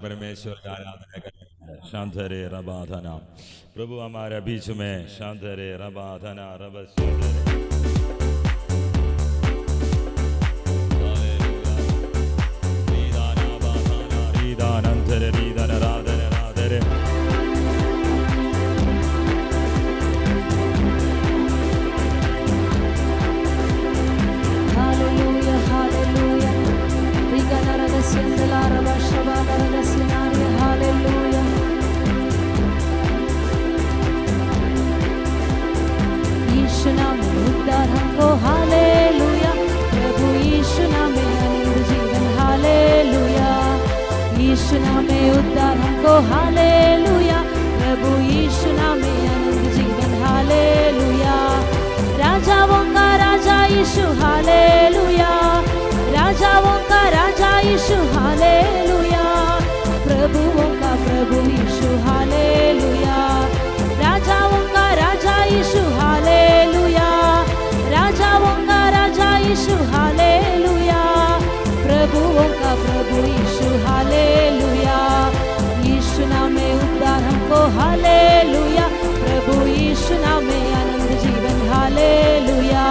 परमेश्वर का आराधना करें। शांत रे रबाधना, प्रभु हमारे बीच में शांत रे रबाधना रब रीदानंतर रीदन राधन राधरे Hallelujah, hallelujah. Hallelujah. यीशु नाम में उद्धार हमको हालेलुया, प्रभु यीशु नाम में आनंद जीवन हालेलुया। यीशु नाम में उद्धार हमको हालेलुया, प्रभु यीशु नाम में आनंद जीवन हालेलुया। राजाओं का राजा यीशु हालेलुया, राजाओं का राजा यीशु हालेलुया, प्रभुओं का प्रभु यीशु हालेलुया। राजाओं का राजा यीशु हालेलुया, राजाओं का राजा यीशु हालेलुया, प्रभुओं का प्रभु यीशु हालेलुया। यीशु नाम में उद्धार हमको हालेलुया, प्रभु यीशु नाम में आनंद जीवन हालेलुया।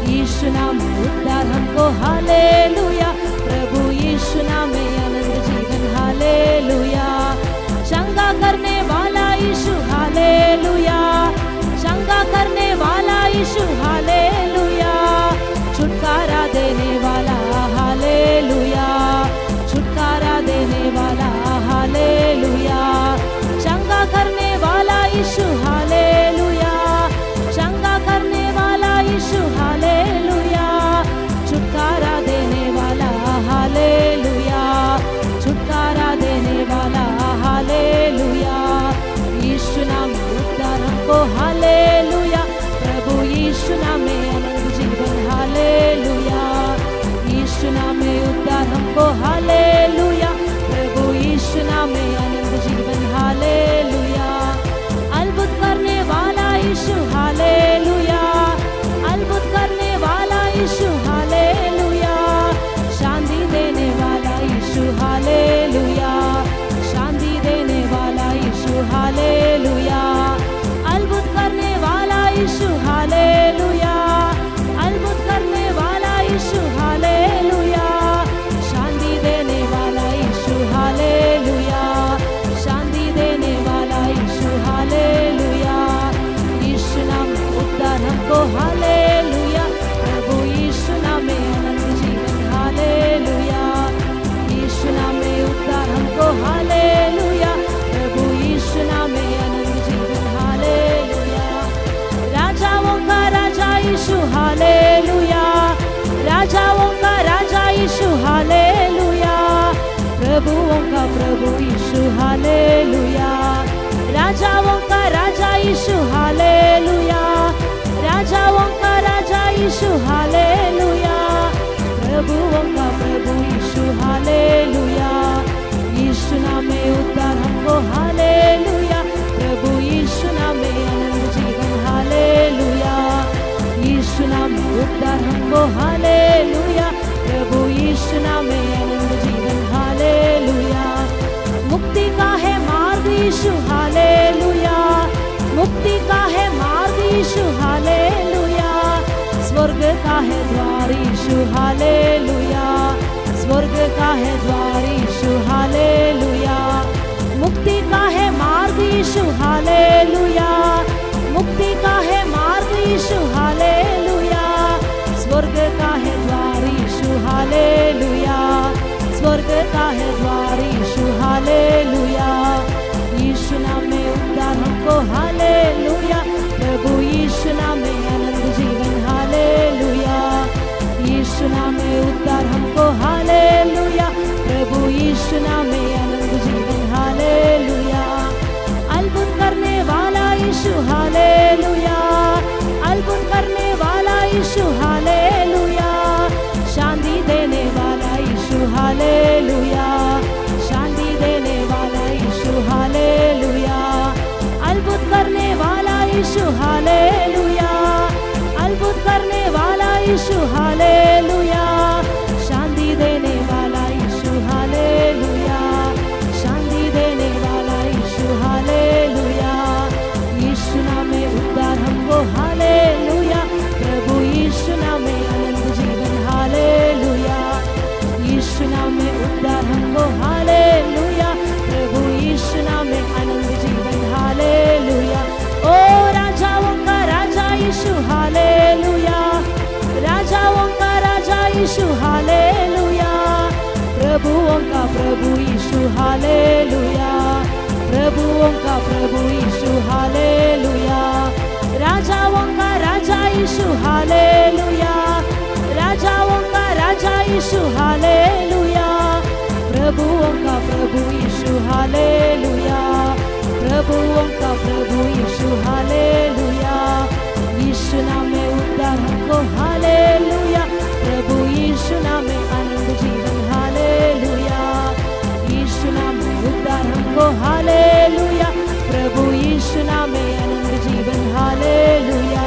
यीशु नाम में उद्धार हमको हालेलुया, प्रभु यीशु नाम में आनंद जीवन हालेलुया। चंगा करने वाला यीशु हालेलुया, चंगा करने वाला यीशु हालेलुया, छुटकारा देने वाला हालेलुया, छुटकारा देने वाला हालेलुया। चंगा करने वाला यीशु हालेलुया, चंगा करने वाला यीशु हालेलुया, छुटकारा देने वाला हालेलुया, छुटकारा देने वाला हालेलुया। यीशु नाम में उद्धार हमको हालेलुया, प्रभु यीशु नाम में आनंद जीवन हालेलुया। यीशु नाम में उद्धार हमको हालेलुया, प्रभु यीशु नाम में आनंद जीवन हालेलुया। अद्भुत करने वाला यीशु हालेलुया, अद्भुत करने वाला यीशु हालेलुया, शांति देने वाला यीशु हालेलुया, शांति देने वाला यीशु हालेलुया। अद्भुत करने वाला यीशु हालेलुया, अद्भुत करने वाला यीशु हालेलुया, शांति देने वाला यीशु हालेलुया, शांति देने वाला यीशु हालेलुया। यीशु नाम में उद्धार हमको हालेलुया, प्रभु यीशु नाम में आनंद जीवन हालेलुया। यीशु नाम में उद्धार हमको हालेलुया, प्रभु यीशु नाम में आनंद जीवन हालेलुया। राजाओं का राजा यीशु हालेलुया, राजाओं का राजा यीशु हालेलुया, प्रभुओं का प्रभु यीशु हालेलुया। राजाओं का राजा यीशु हालेलुया, राजाओं का राजा यीशु हालेलुया, प्रभुओं का प्रभु यीशु हालेलुया। यीशु नाम में उद्धार हमको हालेलुया, प्रभु यीशु नाम में आनंद जीवन हालेलुया। यीशु नाम में उद्धार हमको हालेलुया, प्रभु यीशु नाम में आनंद जीवन हालेलुया। मुक्ति का है मार्ग यीशु हालेलुया, मुक्ति का है मार्ग यीशु हालेलुया, स्वर्ग का है द्वार यीशु हालेलुया, स्वर्ग का है द्वार यीशु हालेलुया। मुक्ति का है मार्ग यीशु हालेलुया, मुक्ति का है मार्ग यीशु हालेलुया, स्वर्ग का है द्वार यीशु हालेलुया, स्वर्ग का है द्वार यीशु हालेलुया। यीशु नाम में उद्धार हमको हालेलुया, प्रभु यीशु नाम में आनंद जीवन हालेलुया। यीशु नाम में उद्धार हमको हालेलुया, प्रभु यीशु नाम में आनंद प्रभुओं का प्रभु यीशु हालेलुया, राजाओं का राजा यीशु हालेलुया, राजाओं का राजा यीशु हालेलुया, प्रभुओं का प्रभु यीशु हालेलुया, प्रभुओं का प्रभु यीशु हालेलुया, यीशु नाम में उद्धार हमको हालेलुया, प्रभु यीशु नाम में आनंद जीवन हालेलुया, यीशु नाम में उद्धार हमको हालेलुया, प्रभु यीशु नाम में आनंद जीवन हालेलुया,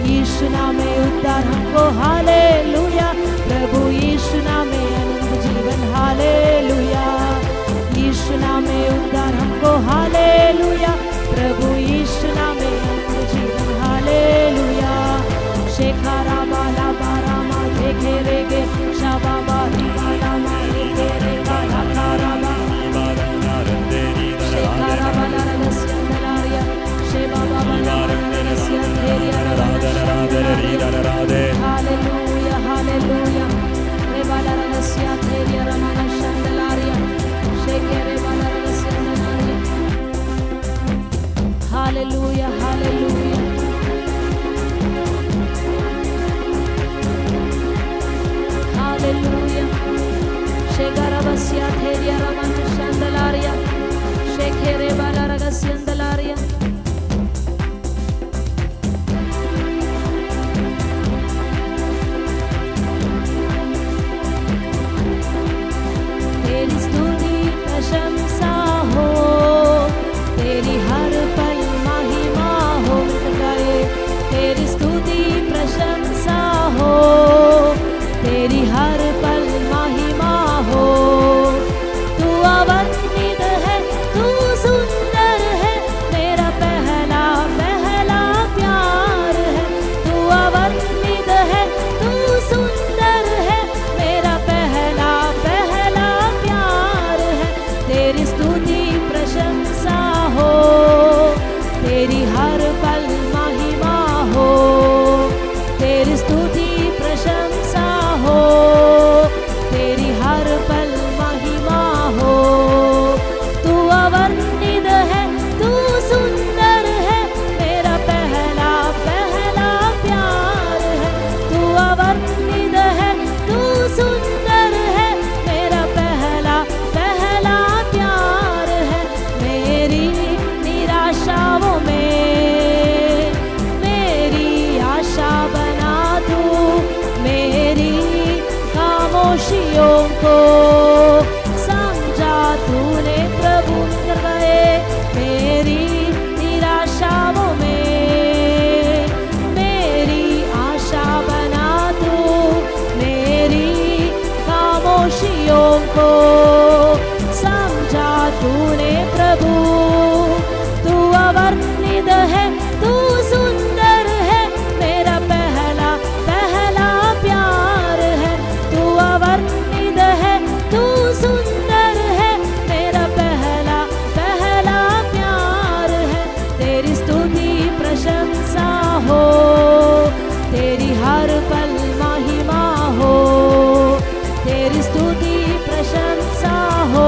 यीशु नाम में उद्धार हमको हालेलुया, प्रभु यीशु नाम में आनंद जीवन हालेलुया, यीशु नाम में उद्धार हमको हालेलुया, प्रभु यीशु नाम में आनंद जीवन हालेलुया, शेखारा बाला बारा मा देखे रेगे शाबा बारी बाला मा देखे रेगा लाकारा बा शेखारा बाला रगस्यंदलारिया शेबा बाला रगस्यंदेरिया हालेलुया हालेलुया रे बाला रगस्यंदेरिया रमना शंदलारिया शेकेरे बाला रगस्यंदलारिया हालेलुया हालेलुया हालेलुया शेगरबस्या थेरिया रमना शंदलारिया शेखेरे बाला रगस्यंदलारिया तेरी स्तुति प्रशंसा हो, तेरी हर पल महिमा हो, तेरी स्तुति प्रशंसा हो, तेरी हर पल महिमा हो, तू अवर्णित है, तू सुंदर है, मेरा पहला पहला प्यार है, तू अवर्णित है, तू सुंदर है, मेरा पहला पहला प्यार है, तेरी स्तुति प्रशंसा हो, तेरी हर पल महिमा हो, तेरी स्तुति प्रशंसा हो, तेरी हर पल महिमा हो, तू अवर्णित है, तू सुंदर है, मेरा पहला पहला प्यार है, तू अवर्णित है, तू सुंदर है, मेरा पहला पहला प्यार है, मेरी निराशाओं में मेरी आशा बना तू, मेरी खामोशियों को समझा तूने प्रभु कर गए, मेरी निराशाओं में मेरी आशा बना तू, मेरी खामोशियों को समझा तूने प्रभु, तू अवर्णित है, तू सुंदर है, मेरा पहला पहला प्यार है, तू अवर्णित है, तू सुंदर है, मेरा पहला पहला प्यार है, तेरी स्तुति प्रशंसा हो, तेरी हर पल महिमा हो, तेरी स्तुति प्रशंसा हो,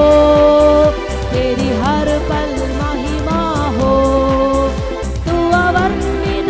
तेरी हर पल महिमा हो, तू अवर्णित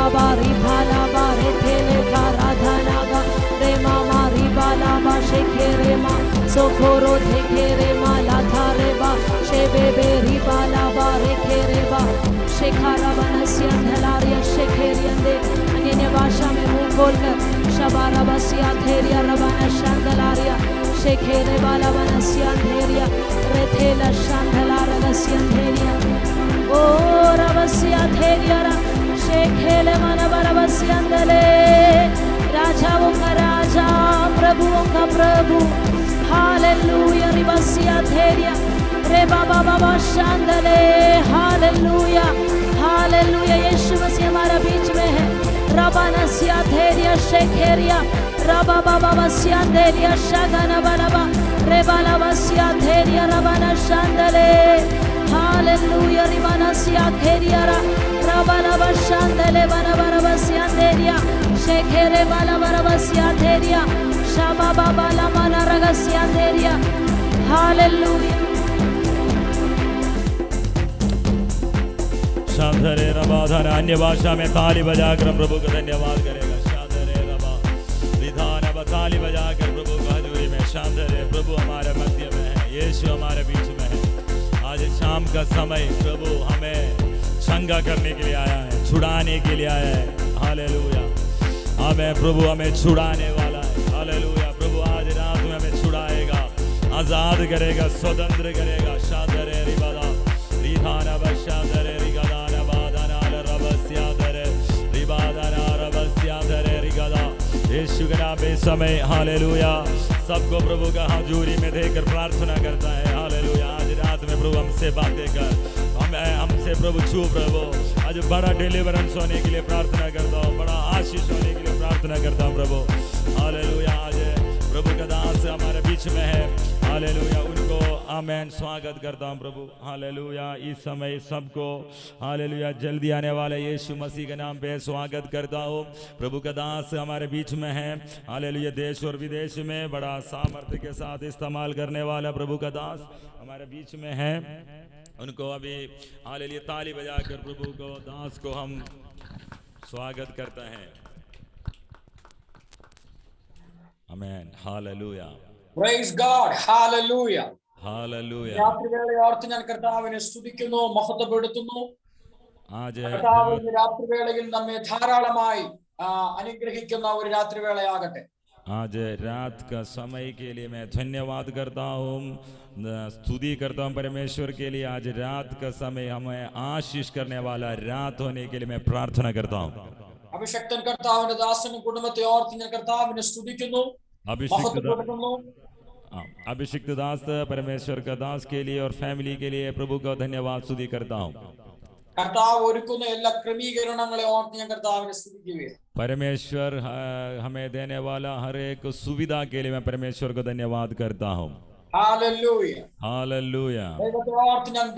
baba ribala bare tele karadhana ga re mama ribala ba shekere ma sokoro dhekere ma lathare ba shebebe ribala bare kere ba shekhara banasya dhalaria shekheriande अन्य भाषा में मुंह खोलकर शबारा बसिया धेरिया रबाना शांदलारिया शेखेरे बाला बनसिया धेरिया रेथेला शांदलारा लसिया धेरिया ओ रबसिया धेरिया रा शेखेले मन बरबसिया दले राजाओं का राजा प्रभुओं का प्रभु हालेलुया रिबसिया धेरिया रे बाबा बाबा शांदले हालेलुया हालेलुया यीशु मसीह हमारे बीच में है Rabana siatheria shekeria Rababa baba sianderia shagana balaba Rebalaba siatheria Rabana shandale Hallelujah Ribana siatheria Rabalaba shandale Banabaraba sianderia Shekere balabaraba siatheria Shababa balamana raga sianderia Hallelujah शांधरे रबा धन अन्य भाषा में ताली बजाकर प्रभु का धन्यवाद करेगा शांधरे रबा विधान अब ताली बजाकर प्रभु का हजूरी में शांधरे प्रभु हमारे मध्य में है यीशु हमारे बीच में है आज शाम का समय प्रभु हमें चंगा करने के लिए आया है छुड़ाने के लिए आया है हालेलुया हमें प्रभु हमें छुड़ाने वाला है हालेलुया प्रभु आज रात में हमें छुड़ाएगा आजाद करेगा स्वतंत्र करेगा शांधरे रिबादा रिधान अब शांधरे यीशु के नाम में समय हालेलुया सबको प्रभु का हजूरी में देकर प्रार्थना करता है हालेलुया आज रात में प्रभु हमसे बातें कर हमसे प्रभु छू प्रभु आज बड़ा डिलीवरेंस होने के लिए प्रार्थना करता हूँ बड़ा आशीष होने के लिए प्रार्थना करता हूँ प्रभु हालेलुया आज प्रभु का दास हमारे बीच में है हालेलुया उनको आमेन स्वागत करता हूँ प्रभु हालेलुया इस समय सबको हालेलुया जल्दी आने वाले यीशु मसीह के नाम पे स्वागत करता हूँ प्रभु का दास हमारे बीच में है हालेलुया देश और विदेश में बड़ा सामर्थ्य के साथ इस्तेमाल करने वाला प्रभु का दास हमारे बीच में है उनको अभी हालेलुया ताली बजाकर प्रभु को दास को हम स्वागत करते हैं amen hallelujah Praise God. Hallelujah. Hallelujah. രാത്രിവേളയെ ഓർത്ത് ഞാൻ കർത്താവിനെ സ്തുതിക്കുന്നു മഹത്വപ്പെടുത്തുന്നു आज കർത്താവ് രാത്രിവേളയിൽ നമ്മെ ധാരാളമായി അനുഗ്രഹിക്കുന്ന ഒരു രാത്രിവേളയാകട്ടെ आज रात का समय के लिए मैं धन्यवाद करता हूँ स्तुति करता हूँ परमेश्वर के लिए आज रात का समय हमें आशीष करने वाला रात होने के लिए मैं प्रार्थना करता हूँ അഭിഷക്തൻ കർത്താവിന്റെ ദാസനും കുടുംബത്തെ ഓർത്ത് ഞാൻ കർത്താവിനെ സ്തുതിക്കുന്നു अभिषिक्त दास परमेश्वर का दास के लिए और फैमिली के लिए प्रभु का धन्यवाद स्तुति करता हूँ परमेश्वर हमें देने वाला हर एक सुविधा के लिए मैं परमेश्वर को धन्यवाद करता हूँ हालेलुया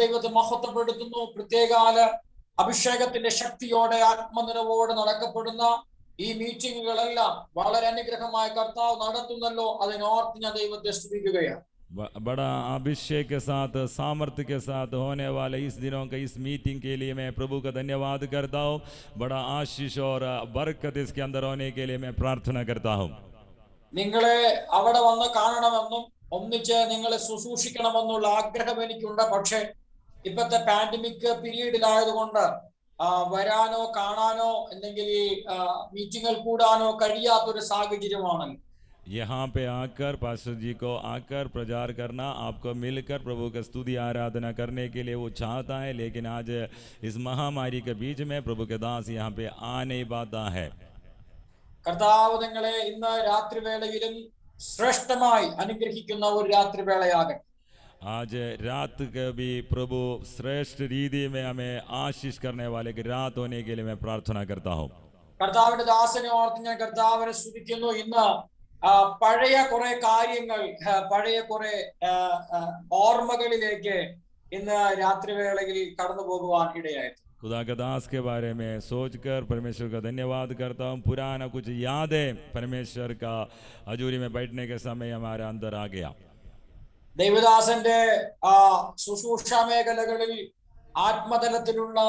ദൈവത്തെ മഹത്വപ്പെടുത്തുന്നു പ്രത്യേകാല അഭിഷേകത്തിന്റെ ശക്തിയോടെ ആത്മനിറവോടെ നടക്കപ്പെടുന്ന ഈ മീറ്റിംഗുകളെല്ലാം വളരെ അനുഗ്രഹമായ കർത്താവ് നടത്തുന്നല്ലോ അതിനോർത്ത് ഞാൻ ദൈവത്തെ സ്തുതിക്കുകയാണ് बड़ा अभिषेक के साथ सामर्थ्य के साथ होने वाले इस दिनों का इस मीटिंग के लिए मैं प्रभु का धन्यवाद करता हूँ बड़ा आशीष और बरकत इसके अंदर होने के लिए मैं प्रार्थना करता हूँ നിങ്ങളെ അവിടെ വന്ന് കാണണമെന്നും ഒന്നിച്ച് നിങ്ങളെ ശുശ്രൂഷിക്കണമെന്നുള്ള ആഗ്രഹം എനിക്കുണ്ട് പക്ഷേ ഇപ്പോഴത്തെ പാൻഡമിക് പീരീഡിലായതുകൊണ്ട് വരാനോ കാണാനോ അല്ലെങ്കിൽ മീറ്റിംഗുകൾ കൂടാനോ കഴിയാത്തൊരു സാഹചര്യമാണല്ലോ यहाँ पे आकर पास्टर जी को आकर प्रचार करना आपको मिलकर प्रभु का स्तुति आराधना करने के लिए वो चाहता है लेकिन आज इस महामारी के बीच में प्रभु के दास यहाँ पे आ नहीं पाता है കർത്താവ് നിങ്ങളെ ഇന്ന് രാത്രിവേളയിലും ശ്രേഷ്ഠമായി അനുഗ്രഹിക്കുന്ന ഒരു രാത്രിവേളയാകട്ടെ आज रात के भी प्रभु श्रेष्ठ रीति में हमें आशीष करने वाले की रात होने के लिए मैं प्रार्थना करता हूँ കർത്താവിന്റെ ദാസനെ ഓർത്ത് ഞാൻ കർത്താവിനെ സ്തുതിക്കുന്നു ഇന്ന് പഴയ കുറെ കാര്യങ്ങൾ പഴയ കുറെ ഓർമ്മകളിലേക്ക് ഇന്ന് രാത്രിവേളയിൽ കടന്നു പോകുവാൻ ഇടയായി खुदा के दास के बारे में सोचकर परमेश्वर का धन्यवाद करता हूँ पुराना कुछ यादें परमेश्वर का हजूरी में बैठने के समय हमारे अंदर आ गया ദൈവദാസന്റെ ശുശ്രൂഷ മേഖലകളിൽ ആത്മതലത്തിലുള്ള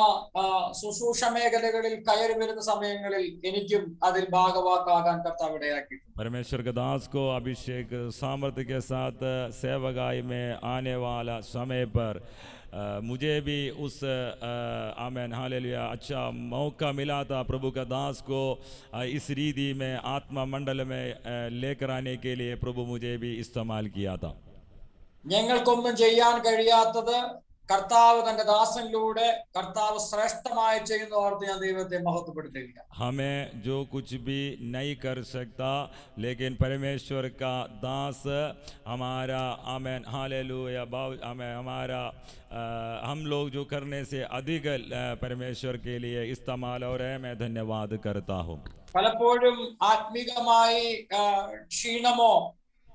ശുശ്രൂഷ മേഖലകളിൽ കയറി വരുന്ന സമയങ്ങളിൽ എനിക്കും അതിൽ ഭാഗവാക്കാകാൻ കർത്താവ് ഇടയാക്കി. परमेश्वर के दास को अभिषेक सामर्थ्य के साथ सेवकाई में आने वाला समय पर मुझे भी उस आमेन हालेलुया अच्छा मौका मिला था प्रभु का दास को इस रीति में आत्मा मंडल में लेकर आने के लिए प्रभु मुझे भी इस्तेमाल किया था. ഞങ്ങൾക്കൊന്നും ചെയ്യാൻ കഴിയാത്തത് കർത്താവ് തന്റെ ദാസനിലൂടെ കർത്താവ് ശ്രേഷ്ഠമായി ചെയ്യുന്ന ഓർത്ത് ഞാൻ ദൈവത്തെ മഹത്വപ്പെടുത്തുക. हमें जो कुछ भी नहीं कर सकता लेकिन परमेश्वर का दास हमारा आमेन हालेलुया हमें हमारा हम लोग जो करने से अधिक परमेश्वर के लिए इस्तेमाल हो रहे हैं. मैं धन्यवाद करता हूँ. പലപ്പോഴും ആത്മീകമായി ക്ഷീണമോ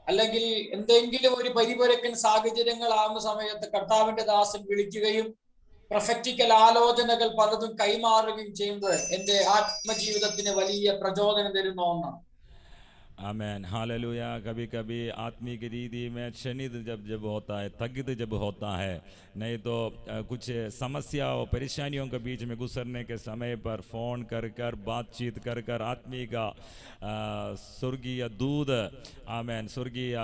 അല്ലെങ്കിൽ എന്തെങ്കിലും ഒരു പരിപരക്കൻ സാഹചര്യങ്ങളാകുന്ന സമയത്ത് കർത്താവിന്റെ ദാസൻ വിളിക്കുകയും പ്രൊഫറ്റിക്കൽ ആലോചനകൾ പലതും കൈമാറുകയും ചെയ്യുന്നത് എന്റെ ആത്മജീവിതത്തിന് വലിയ പ്രചോദനം തരുന്ന ഒന്നാണ്. Amen hallelujah. कभी कभी आत्मिक रीति में क्षणित जब होता है, थकित जब होता है, नहीं तो कुछ समस्याओं परेशानियों के बीच में गुजरने के समय पर फ़ोन कर कर बातचीत कर कर आत्मिक स्वर्गीय दूध आमेन स्वर्गीय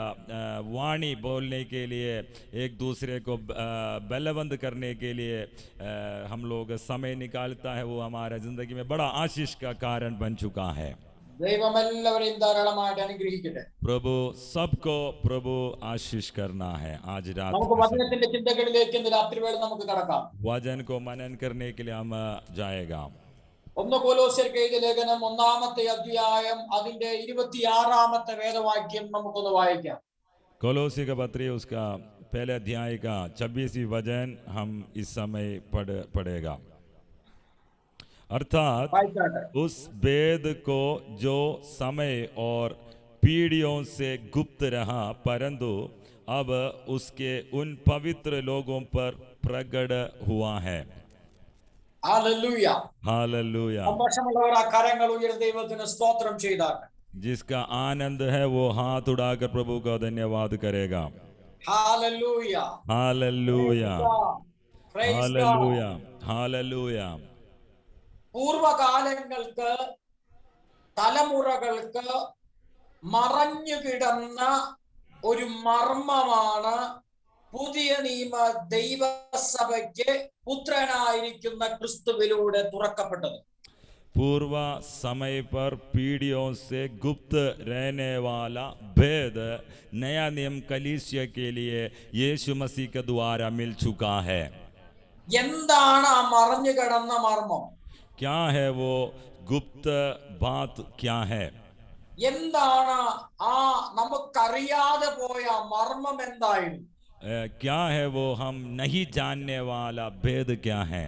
वाणी बोलने के लिए एक दूसरे को बलवंत करने के लिए हम लोग समय निकालता है. वो हमारा ज़िंदगी में बड़ा आशीष का कारण बन चुका है. ദൈവമെല്ലാവരെയും ധാരാളമായിട്ട് അനുഗ്രഹിക്കട്ടെ. प्रभु सबको प्रभु आशीष करना है. आज रात നമുക്ക് വചനത്തിന്റെ ചിന്തകളിലേക്ക് ഇന്ന് രാത്രി വേള നമുക്ക് കടക്കാം. वचन को मनन करने के लिए हम जाएगा. 1 കൊലോസ്യർക്ക് എഴുതിയ ലേഖനം 1-ാമത്തെ അധ്യായം അതിന്റെ 26-ാമത്തെ വേദവാക്യം നമുക്കൊന്ന് വായിക്കാം. कोलोसी का पत्री उसका पहले अध्याय का 26वीं वचन हम इस समय पढ़ेगा. अर्थात उस भेद को जो समय और पीढ़ियों से गुप्त रहा परंतु अब उसके उन पवित्र लोगों पर प्रकट हुआ है. Hallelujah hallelujah. സന്തോഷമുള്ളവർ ആ കരങ്ങൾ ഉയർത്തി ദൈവത്തിന് സ്തോത്രം ചെയ്താട്ടെ. जिसका आनंद है वो हाथ उठाकर प्रभु का धन्यवाद करेगा. Hallelujah hallelujah. हालेलुया. हालेलुया. പൂർവകാലങ്ങൾക്ക് തലമുറകൾക്ക് മറഞ്ഞു കിടന്ന ഒരു മർമ്മമാണ് പുതിയ നിയമ ദൈവസഭയ്ക്ക് പുത്രനായിരിക്കുന്ന ക്രിസ്തുവിലൂടെ തുറക്കപ്പെട്ടത്. पूर्व समय पर पीढ़ियों से गुप्त रहने वाला भेद नया नियम कलीसिया के लिए यीशु मसीह के द्वारा मिल चुका है. എന്താണ് ആ മറഞ്ഞു കിടന്ന മർമ്മം? क्या है वो गुप्त बात क्या है? എന്താണ് ആ നമുക്കറിയാതെ പോയ മർമ്മം എന്തായിരുന്നു? क्या है वो हम नहीं जानने वाला भेद क्या है?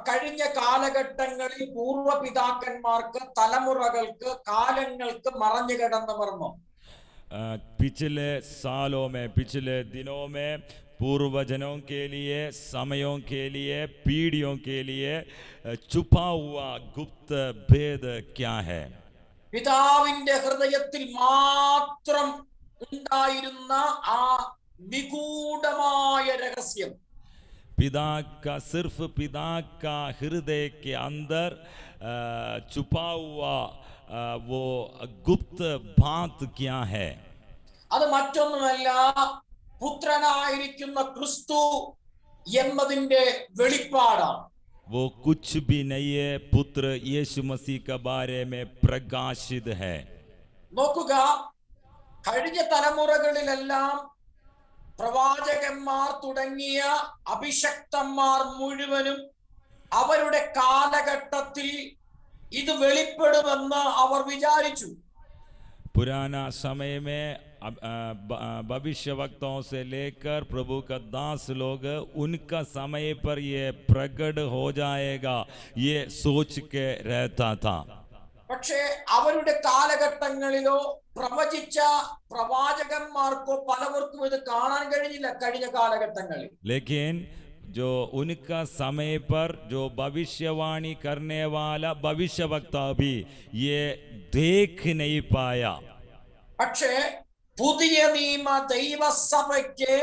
കഴിഞ്ഞ കാലഘട്ടങ്ങളിൽ പൂർവ്വപിതാക്കന്മാർക്ക് തലമുറകൾക്ക് കാലങ്ങൾക്ക് മറഞ്ഞു കിടന്ന മർമ്മം पिछले सालों में पिछले दिनों में पूर्वजनों के लिए समयों के लिए पीढ़ियों के लिए छुपा हुआ गुप्त भेद क्या है? പിതാവിന്റെ ഹൃദയത്തിൽ മാത്രം ഉണ്ടായിരുന്ന ആ നിഗൂഢമായ രഹസ്യം सिर्फ पिता का हृदय के अंदर छुपा हुआ वो गुप्त बात क्या है? അത് മറ്റൊന്നുമല്ല, പുത്രനായിരിക്കുന്ന ക്രിസ്തു എന്നതിന്റെ വെളിപ്പാടാണ്. वो कुछ भी नहीं है, पुत्र यीशु मसीह के बारे में प्रकाशित है. നോക്കുക, കഴിഞ്ഞ തലമുറകളിലെല്ലാം പ്രവാചകന്മാർ തുടങ്ങിയ അഭിഷക്തന്മാർ മുഴുവനും അവരുടെ കാലഘട്ടത്തിൽ ഇത് വെളിപ്പെടുമെന്ന് അവർ വിചാരിച്ചു. पुराना समय में भविष्यवक्ताओं से लेकर प्रभु का दास लोग उनका समय पर ये प्रकट हो जाएगा ये सोच के रहता था. പക്ഷേ അവരുടെ കാലഘട്ടങ്ങളിലോ പ്രവചിച്ച പ്രവാചകന്മാർക്കോ പലവർക്കും ഇത് കാണാൻ കഴിഞ്ഞില്ല കഴിഞ്ഞ കാലഘട്ടങ്ങളിൽ. लेकिन जो उनका समय पर जो भविष्यवाणी करने वाला भविष्यवक्ता भी ये देख नहीं पाया. പക്ഷേ പുതിയ നിയമ ദൈവസഭയ്ക്ക്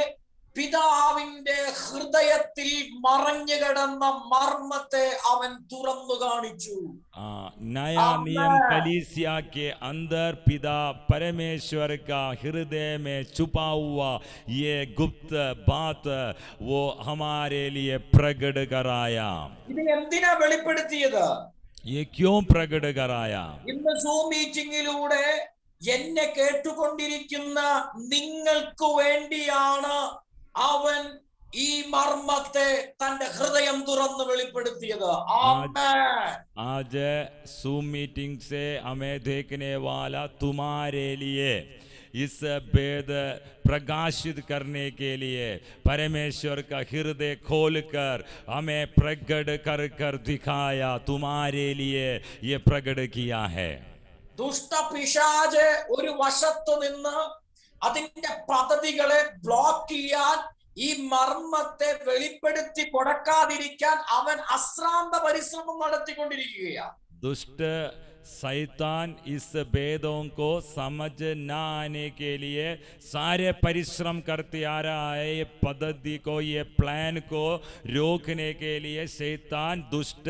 പിതാവിന്റെ ഹൃദയത്തിൽ മറഞ്ഞു കിടന്ന മർമ്മത്തെ അവൻ തുറന്നു കാണിച്ചു. नया नियम कलीसिया के अंदर पिता परमेश्वर का हृदय में छुपा हुआ ये गुप्त बात वो हमारे लिए प्रकट कराया. ഇത് എന്തിനാ വെളിപ്പെടുത്തിയത്? ये क्यों प्रकट कराया? ഇന്ന് സൂം മീറ്റിംഗിലൂടെ എന്നെ കേട്ടുകൊണ്ടിരിക്കുന്ന നിങ്ങൾക്ക് വേണ്ടിയാണ് അവൻ ഈ മർമ്മത്തെ തന്റെ ഹൃദയം തുറന്ന് വെളിപ്പെടുത്തിയത്. आज Zoom मीटिंग से हमें देखने वाला तुम्हारे लिए इस भेद प्रकाशित करने के लिए परमेश्वर का हृदय खोलकर हमें प्रकट कर कर दिखाया. तुम्हारे लिए ये प्रकट किया है. ദുഷ്ടപിശാച് ഒരു വശത്തു നിന്ന് അതിന്റെ പദ്ധതികളെ ബ്ലോക്ക് ചെയ്യാൻ, ഈ മർമ്മത്തെ വെളിപ്പെടുത്തി കൊടുക്കാതിരിക്കാൻ അവൻ അശ്രാന്ത പരിശ്രമം നടത്തിക്കൊണ്ടിരിക്കുകയാണ്. दुष्ट शैतान इस भेदों को समझ न आने के लिए सारे परिश्रम करते आ रहा है. ये पद्धति को, ये प्लान को रोकने के लिए शैतान दुष्ट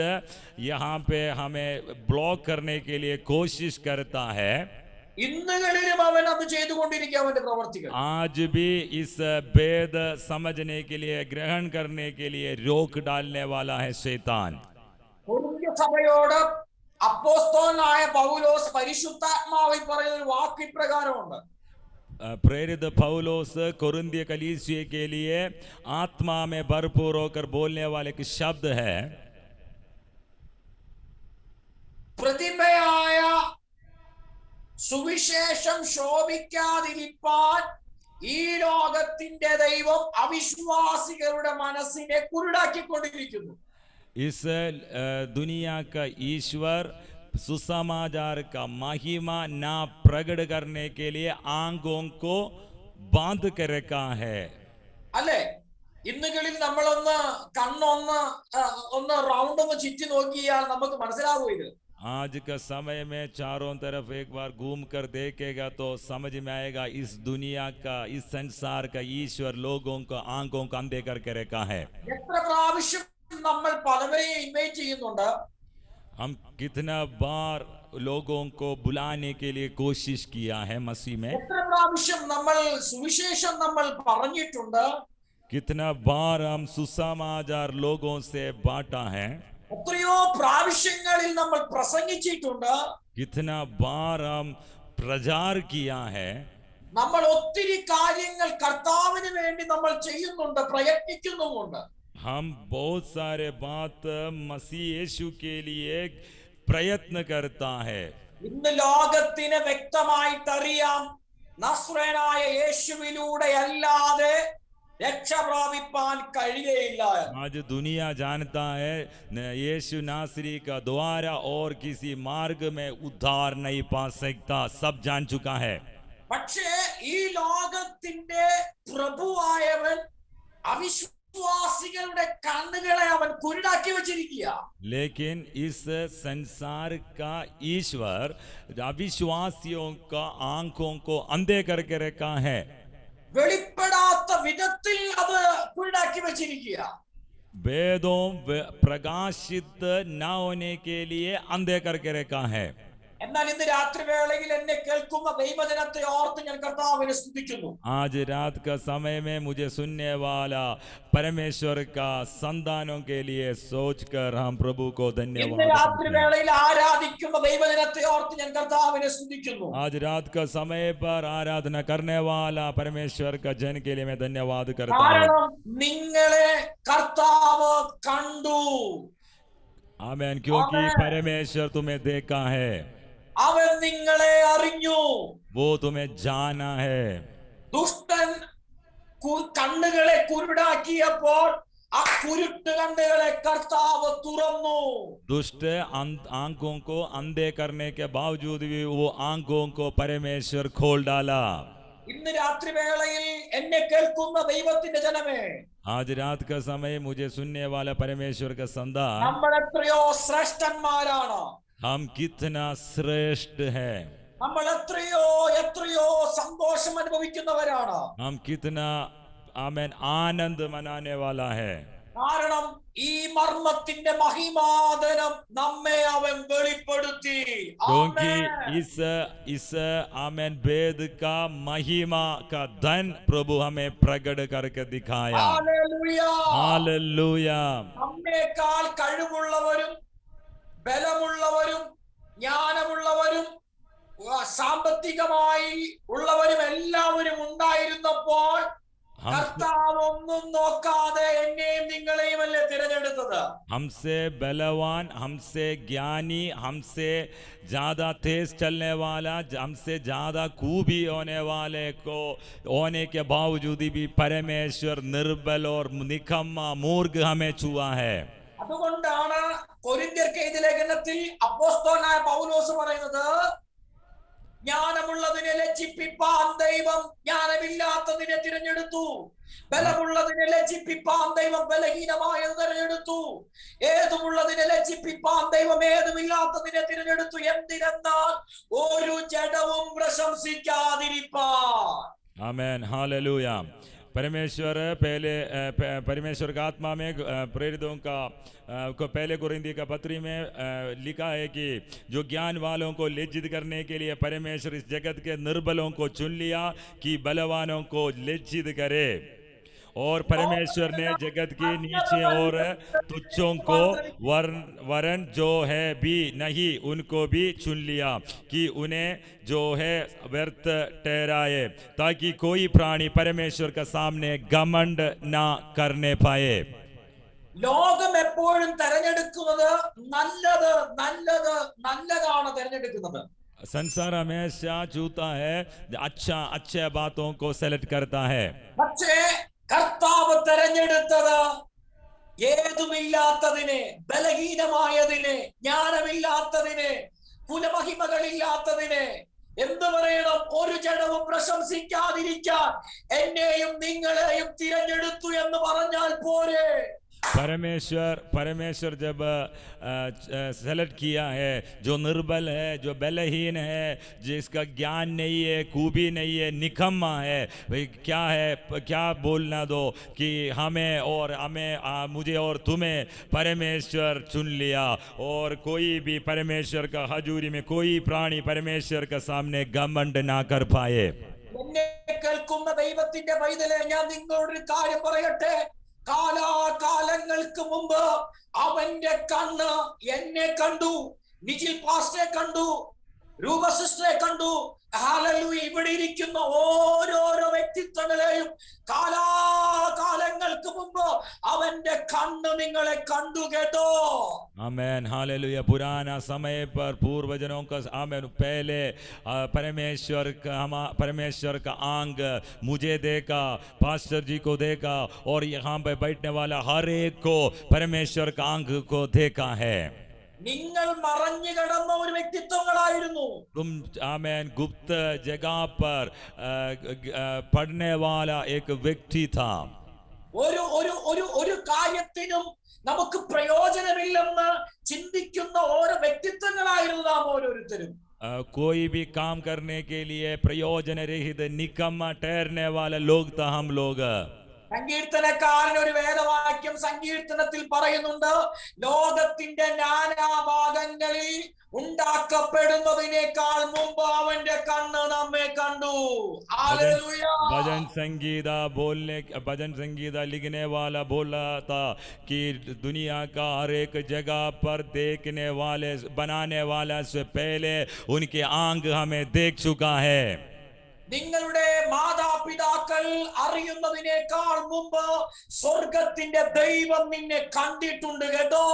यहाँ पे हमें ब्लॉक करने के लिए कोशिश करता है. ഇന്നുകളിലും അവൻ അത് ചെയ്തുകൊണ്ടിരിക്കുക. അവന്റെ പ്രവർത്തികൾ आज भी इस भेद समझने के लिए, ग्रहण करने के लिए रोक डालने वाला है शैतान. കൊരിന്ത്യ സഭയോട് അപ്പോസ്തലനായ പൗലോസ് പരിശുദ്ധാത്മാവിൽ പറയുന്ന ഒരു വാക്ക് ഇപ്രകാരമുണ്ട്. प्रेरित पौलुस कोरिन्थिय कलीसिया के लिए आत्मा में भरपूर होकर बोलने वाले एक शब्द है. പ്രതിമയായ സുവിശേഷം ശോഭിക്കാതിരിപ്പാൻ ഈ ലോകത്തിന്റെ ദൈവം അവിശ്വാസികളുടെ മനസ്സിനെ കുരുടാക്കിക്കൊണ്ടിരിക്കുന്നു. इस दुनिया का ईश्वर सुसमाचार का महिमा ना प्रकट करने के लिए आंखों को बांध कर रखा है. അല്ലേ? ഇന്നുകളിൽ നമ്മളൊന്ന് കണ്ണൊന്ന് റൗണ്ട് ഒന്ന് ചുറ്റി നോക്കിയാൽ നമുക്ക് മനസ്സിലാകും ഇത്. आज का समय में चारों तरफ एक बार घूम कर देखेगा तो समझ में आएगा इस दुनिया का, इस संसार का ईश्वर लोगों को आंखों को अंधे करके रखा है. എത്ര പ്രാവശ്യം നമ്മൾ പലവരെയും ഇൻവൈറ്റ് ചെയ്യുന്നുണ്ട്. हम कितना बार लोगों को बुलाने के लिए कोशिश किया है मसीह में. എത്ര പ്രാവശ്യം നമ്മൾ സുവിശേഷം നമ്മൾ പറഞ്ഞിട്ടുണ്ട്. कितना बार हम सुसमाचार लोगों से बांटा है. എത്രയോ പ്രാവശ്യങ്ങളിൽ നമ്മൾ പ്രസംഗിച്ചിട്ടുണ്ട്. कितना बार हम प्रचार किया है. നമ്മൾ ഒത്തിരി കാര്യങ്ങൾ കർത്താവിന് വേണ്ടി നമ്മൾ ചെയ്യുന്നുണ്ട്, പ്രയത്നിക്കുന്നുമുണ്ട്. हम बहुत सारे बात मसीह यीशु के लिए प्रयत्न करता है. ഇന്ന് ലോകത്തിന് വ്യക്തമായിട്ടറിയാം, നസ്രേനായ യേശുവിലൂടെ അല്ലാതെ രക്ഷ പ്രാപിപ്പാൻ കഴിയുകയില്ല. आज दुनिया जानता है यीशु नासरी का द्वारा और किसी मार्ग में उद्धार नहीं पा सकता, सब जान चुका है. പക്ഷേ ഈ ലോകത്തിന്റെ പ്രഭുവായവൻ അവിശ്വാസികളുടെ കണ്ണുകളെ അവൻ കുരുടാക്കി വെച്ചിരിക്കുക. लेकिन इस संसार का ईश्वर अविश्वासियों का आंखों को अंधे करके रखा है. വെളിപ്പെടാത്ത വിധത്തിൽ അത് കുരുടാക്കി വെച്ചിരിക്കുക. वेदों प्रकाशित न होने के लिए अंधे करके रखा है. എന്നാൽ ഇന്ന് രാത്രി വേളയിൽ എന്നെ കേൾക്കുന്ന ദൈവജനത്തെ ഓർത്ത് ഞാൻ കർത്താവിനെ സ്തുതിക്കുന്നു. आज रात का समय में मुझे सुनने वाला परमेश्वर का संतानों के लिए सोचकर हम प्रभु को ഇന്ന് धन्यवाद രാത്രി करते हैं. വേളയിൽ ആരാധിക്കുന്ന ദൈവജനത്തെ ഓർത്ത് ഞാൻ കർത്താവിനെ സ്തുതിക്കുന്നു. आज रात का समय पर आराधना करने वाला परमेश्वर का जन के लिए मैं धन्यवाद करता हूँ. കാരണം നിങ്ങളെ കർത്താവ് കണ്ടു. आमीन. क्योंकि परमेश्वर तुम्हें देखा है, അവൻ നിങ്ങളെ അറിഞ്ഞു. वो तुम्हें जाना है. ദുഷ്ടൻ കണ്ണുകളെ കുരുടാക്കിയപ്പോൾ ആ കുരുട്ട് കണ്ണുകളെ കർത്താവ് തുറന്നു. दुष्ट आंखों को अंधे करने के बावजूद भी वो आंखों को परमेश्वर खोल डाला. ഇന്ന് രാത്രി വേളയിൽ എന്നെ കേൾക്കുന്ന ദൈവത്തിന്റെ ജനമേ, आज रात का समय मुझे सुनने वाला परमेश्वर का संतान, നമ്മൾ എത്രയോ ശ്രേഷ്ഠന്മാരാണ്. हम कितना श्रेष्ठ है. നമ്മൾ എത്രയോ സന്തോഷം അനുഭവിക്കുന്നവരാണ്. हम कितना आमेन आनंद मनाने वाला है। കാരണം ഈ മർമ്മത്തിന്റെ മഹിമാധനം നമ്മെ അവൻ വെളിപ്പെടുത്തി. क्योंकि ആമേൻ. इस आमेन भेद का महिमा का धन प्रभु हमें प्रकट करके दिखाया। ഹല്ലേലൂയ. हालेलुया। നമ്മേക്കാൾ കഴിവുള്ളവരും ബലമുള്ളവരും ജ്ഞാനമുള്ളവരും സാമ്പത്തികമായി ഉള്ളവരും എല്ലാവരും ഉണ്ടായിരുന്നപ്പോൾ കർത്താവ് ഒന്നും നോക്കാതെ എന്നെയും നിങ്ങളെയും അല്ലേ തിരഞ്ഞെടുത്തത്? हमसे बलवान, हमसे ज्ञानी, हमसे ज्यादा तेज चलने वाला, हमसे ज्यादा खूबी होने वाले को होने के बावजूद भी परमेश्वर निर्बल और निकम्मा मूर्ख हमें छुआ है। അതുകൊണ്ടാണ് കൊരിന്ത്യർക്ക് എഴുതിയ ലേഖനത്തിൽ അപ്പോസ്തലനായ പൗലോസ് പറയുന്നത്, ജ്ഞാനമുള്ളതിനെ ലജ്ജിപ്പിപ്പാൻ ദൈവം ജ്ഞാനമില്ലാത്തതിനെ തിരഞ്ഞെടുത്തു, ബലമുള്ളതിനെ ലജ്ജിപ്പിപ്പാൻ ദൈവം ബലഹീനമായത് തിരഞ്ഞെടുത്തു, ഏതുമുള്ളതിനെ ലജ്ജിപ്പിപ്പാൻ ദൈവം ഏതുമില്ലാത്തതിനെ തിരഞ്ഞെടുത്തു. എന്തിനെന്നാൽ ഒരു ജഡവും പ്രശംസിക്കാതിരിപ്പാൻ. Amen hallelujah. परमेश्वर पहले परमेश्वर का आत्मा में प्रेरितों का को पहले कोरिन्थी का पत्री में लिखा है कि जो ज्ञान वालों को लज्जित करने के लिए परमेश्वर इस जगत के निर्बलों को चुन लिया कि बलवानों को लज्जित करे। और परमेश्वर ने जगत के नीचे और तुच्छों को वरन जो है भी नहीं उनको भी चुन लिया कि उन्हें जो है व्यर्थ ठहराए, ताकि कोई प्राणी परमेश्वर के सामने घमंड ना करने पाए। ലോകം എപ്പോഴും തെരഞ്ഞെടുക്കുന്നത് നല്ലത് നല്ലത് നല്ലതാണ് തെരഞ്ഞെടുക്കുന്നത്. संसार हमेशा चूता है, अच्छे बातों को सेलेक्ट करता है। പക്ഷേ കർത്താവ് തെരഞ്ഞെടുത്തത് ഏതുമില്ലാത്തതിനെ, ബലഹീനമായതിനെ, ജ്ഞാനമില്ലാത്തതിനെ, കുലമഹിമകളില്ലാത്തതിനെ, എന്ത് പറയണം, ഒരു ജഡവും പ്രശംസിക്കാതിരിക്കാൻ എന്നെയും നിങ്ങളെയും തിരഞ്ഞെടുത്തു എന്ന് പറഞ്ഞാൽ പോരെ? परमेश्वर जब सेलेक्ट किया है जो निर्बल है, जो बलहीन है, जिसका ज्ञान नहीं है, खूबी नहीं है, निकम्मा है, क्या है, क्या बोलना दो कि हमें मुझे और तुम्हें परमेश्वर चुन लिया। और कोई भी परमेश्वर का हजूरी में कोई प्राणी परमेश्वर के सामने घमंड ना कर पाए। എന്നെ കേൾക്കുന്ന ദൈവത്തിന്റെ പൈതലേ, ഞാൻ നിങ്ങളോടൊരു കാര്യം പറയട്ടെ. കാലാകാലങ്ങൾക്ക് മുമ്പ് അവന്റെ കണ്ണ് എന്നെ കണ്ടു, നിജിൽ പാസ്റ്ററെ കണ്ടു, രൂപ സിസ്റ്ററെ കണ്ടു. ഹല്ലേലൂയ. ഇവിടെ ഇരിക്കുന്ന ഓരോരോ വ്യക്തിത്വങ്ങളെയും കാലാകാലങ്ങൾക്ക് മുമ്പ് അവന്റെ കണ്ണ് നിങ്ങളെ കണ്ടു, കേട്ടോ? Amen hallelujah. पुराना समय पर पूर्वजनों का आमेन पहले परमेश्वर का आंग मुझे देखा, पास्टर जी को देखा, और यहाँ पे बैठने वाला हर एक को परमेश्वर का आंग को देखा है। നിങ്ങൾ മറഞ്ഞു കിടന്ന ഒരു വ്യക്തിത്വങ്ങളായിരുന്നു. तुम आमेन गुप्त जगह पर पढ़ने वाला एक व्यक्ति था। ഒരു കാര്യത്തിനും നമുക്ക് പ്രയോജനമില്ലെന്ന് ചിന്തിക്കുന്ന ഓരോ വ്യക്തിത്വങ്ങളായിരുന്നു നാം ഓരോരുത്തരും. कोई भी काम करने के लिए प्रयोजन रहित निकम्मा ठहरने वाला लोग था हम लोग। സങ്കീർത്തനക്കാരൻ ഒരു വേദവാക്യം സങ്കീർത്തനത്തിൽ പറയുന്നുണ്ട്, ലോകത്തിന്റെ നാനാഭാഗങ്ങളിൽ ഉണ്ടാക്കപ്പെടുന്നതിനേക്കാൾ മുമ്പ് അവന്റെ കണ്ണ് നമ്മെ കണ്ടു. भजन संगीता लिखने वाला बोला था कि दुनिया का हर एक जगह पर देखने वाले, बनाने वाला से पहले उनके आंग हमें देख चुका है। നിങ്ങളുടെ മാതാപിതാക്കൾ അറിയുന്നതിനേക്കാൾ മുമ്പ് സ്വർഗത്തിന്റെ ദൈവം നിന്നെ കണ്ടിട്ടുണ്ട്, കേട്ടോ?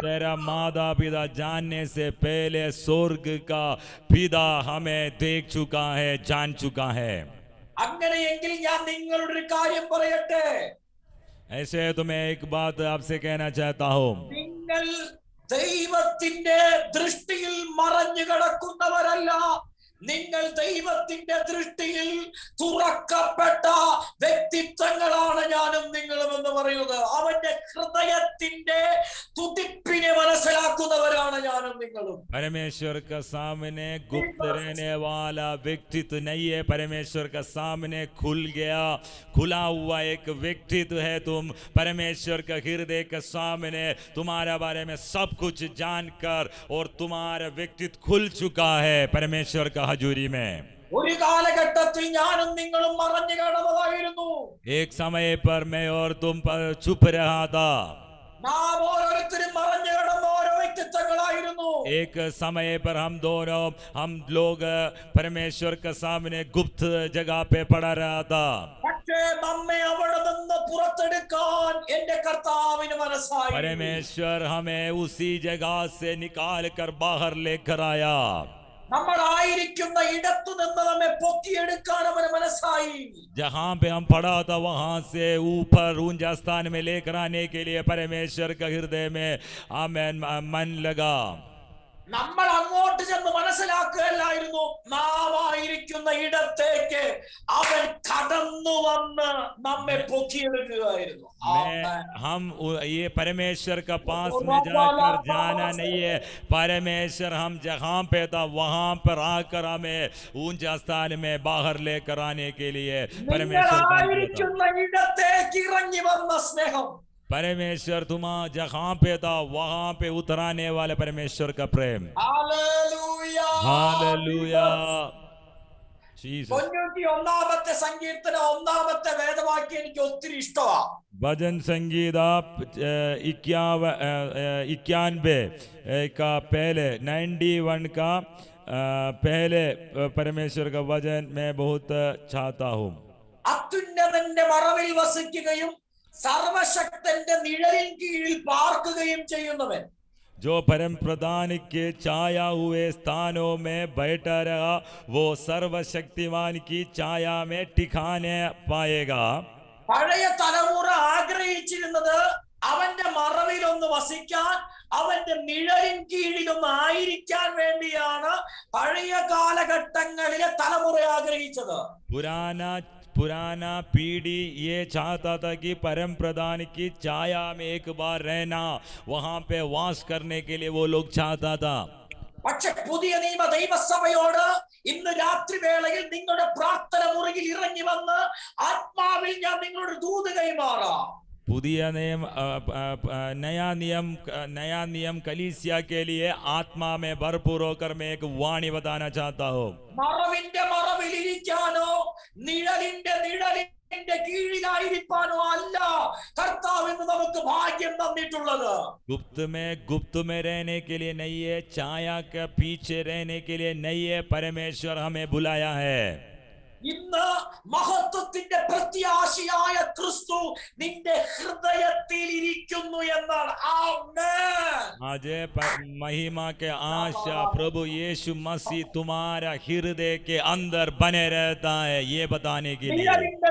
तेरा माता पिता जानने से पहले स्वर्ग का पिता हमें देख चुका है, जान चुका है। അങ്ങനെയെങ്കിൽ ഞാൻ നിങ്ങളോട് ഒരു കാര്യം പറയട്ടെ. ऐसे तो मैं एक बात आपसे कहना चाहता हूँ, നിങ്ങൾ ദൈവത്തിന്റെ ദൃഷ്ടിയിൽ മറഞ്ഞു കിടക്കുന്നവരല്ല, നിങ്ങൾ ദൈവത്തിന്റെ ദൃഷ്ടിയിൽ തുറക്കപ്പെട്ട വ്യക്തിത്വങ്ങളാണ് ഞാനും നിങ്ങളും എന്ന് പറയുന്നത്. അവന്റെ ഹൃദയത്തിന്റെ തുടിപ്പിനെ മനസ്സിലാക്കുന്നവരാണ് ഞാനും ഞാനും നിങ്ങളും. परमेश्वर का सामने गुप्त रहने वाला व्यक्तित्व नहीं है, परमेश्वर का सामने खुल गया, खुला हुआ एक व्यक्तित्व है तुम। परमेश्वर का हृदय के सामने तुम्हारे बारे में सब कुछ जानकर और तुम्हारा व्यक्तित्व खुल चुका है परमेश्वर का हजूरी में। ഒരു കാലഘട്ടത്തിൽ ഞാനും നിങ്ങളും മറഞ്ഞു കിടന്നതായിരുന്നു. एक समय पर मैं और तुम पर चुप रहा था। നാം ഓരോരുത്തരും മറഞ്ഞു കിടന്ന ഓരോ വ്യക്തിത്വങ്ങളായിരുന്നു. एक समय पर हम लोग परमेश्वर के सामने गुप्त जगह पे पड़ा रहा था। പക്ഷേ നമ്മെ അവിടെ നിന്ന് പുറത്തെടുക്കാൻ എന്റെ കർത്താവിന് മനസ്സായി. परमेश्वर हमें उसी जगह से निकाल कर बाहर लेकर आया। നമ്മളായിരിക്കുന്ന ഇടത്തു നിന്ന് നമ്മെ പൊക്കിയെടുക്കാൻ അവന് മനസ്സായി. जहाँ पे हम पड़ा था वहां से ऊपर ऊंचा स्थान में लेकर आने के लिए परमेश्वर का हृदय में आमेन मन लगा। നമ്മൾ അങ്ങോട്ട് ചെന്ന് മനസ്സിലാക്കുകയല്ലായിരുന്നു, നാം ആയിരിക്കുന്ന ഇടത്തേക്ക് അവൻ കടന്നു വന്ന് നമ്മെ പൊക്കിയെടുക്കുകയായിരുന്നു. हम ये परमेश्वर का पास में जाकर जाना नहीं है, परमेश्वर हम जहाँ पे था वहां पर आकर हमें ऊंचा स्थान में बाहर लेकर आने के लिए परमेश्वर परमेश्वर तुम जहाँ पे था वहां पे उतराने वाले परमेश्वर का प्रेम। Hallelujah hallelujah. ഒന്നാമത്തെ സങ്കീർത്തനം ഒന്നാമത്തെ വേദവാക്യം എനിക്ക് ഒത്തിരി ഇഷ്ടമാണ്. भजन संगीत 91 का पहले 91 का पहले परमेश्वर का वचन मैं बहुत चाहता हूँ। അത്യുന്നതന്റെ മറവിൽ വസിക്കുകയും സർവശക്തന്റെ നിഴലിൻ കീഴിൽ പാർക്കുകയും ചെയ്യുന്നവൻ, जो परम प्रधान के छाया हुए स्थानों में बैठा रहा वो सर्वशक्तिमान की छाया में ठिकाने पाएगा। പഴയ തലമുറ ആഗ്രഹിച്ചിരുന്നത് അവന്റെ മറവിലൊന്ന് വസിക്കാൻ, അവന്റെ നിഴലിൻ കീഴിലൊന്ന് ആയിരിക്കാൻ വേണ്ടിയാണ് പഴയ കാലഘട്ടങ്ങളിലെ തലമുറ ആഗ്രഹിച്ചത്. पुराना पीढ़ी ये चाहता था कि परम प्रधान की छाया में एक बार रहना, वहां पे वास करने के लिए वो लोग चाहता था। പക്ഷെ പുതിയ നിയമ ദൈവസഭയോട് ഇന്ന് രാത്രി വേളയിൽ നിങ്ങളുടെ പ്രാർത്ഥന മുറിയിൽ ഇറങ്ങി വന്ന് ആത്മാവിൽ ഞാൻ നിങ്ങളോട് ദൂത് കൈമാറാം. पुदिया नियम नया नियम कलीसिया के लिए आत्मा में भरपूर होकर मैं एक वाणी बताना चाहता हूँ। മറവിന്റെ മറവിലിരിക്കാനോ നിഴലിന്റെ നിഴലിന്റെ കീഴിലായിരിക്കാനോ അല്ല കർത്താവ് ഇന്ന് നമുക്ക് ഭാഗ്യം തന്നിട്ടുള്ളത്. गुप्त में रहने के लिए नहीं है, छाया के पीछे रहने के लिए नहीं है, परमेश्वर हमें बुलाया है। ഇന്ന് മഹത്വത്തിന്റെ പ്രത്യാശയായ ക്രിസ്തു നിന്റെ ഹൃദയത്തിൽ ഇരിക്കുന്നു എന്നാണ്. आज महिमा के आशा प्रभु यीशु मसीह तुम्हारा हृदय के अंदर बने रहता है, ये बताने के लिए।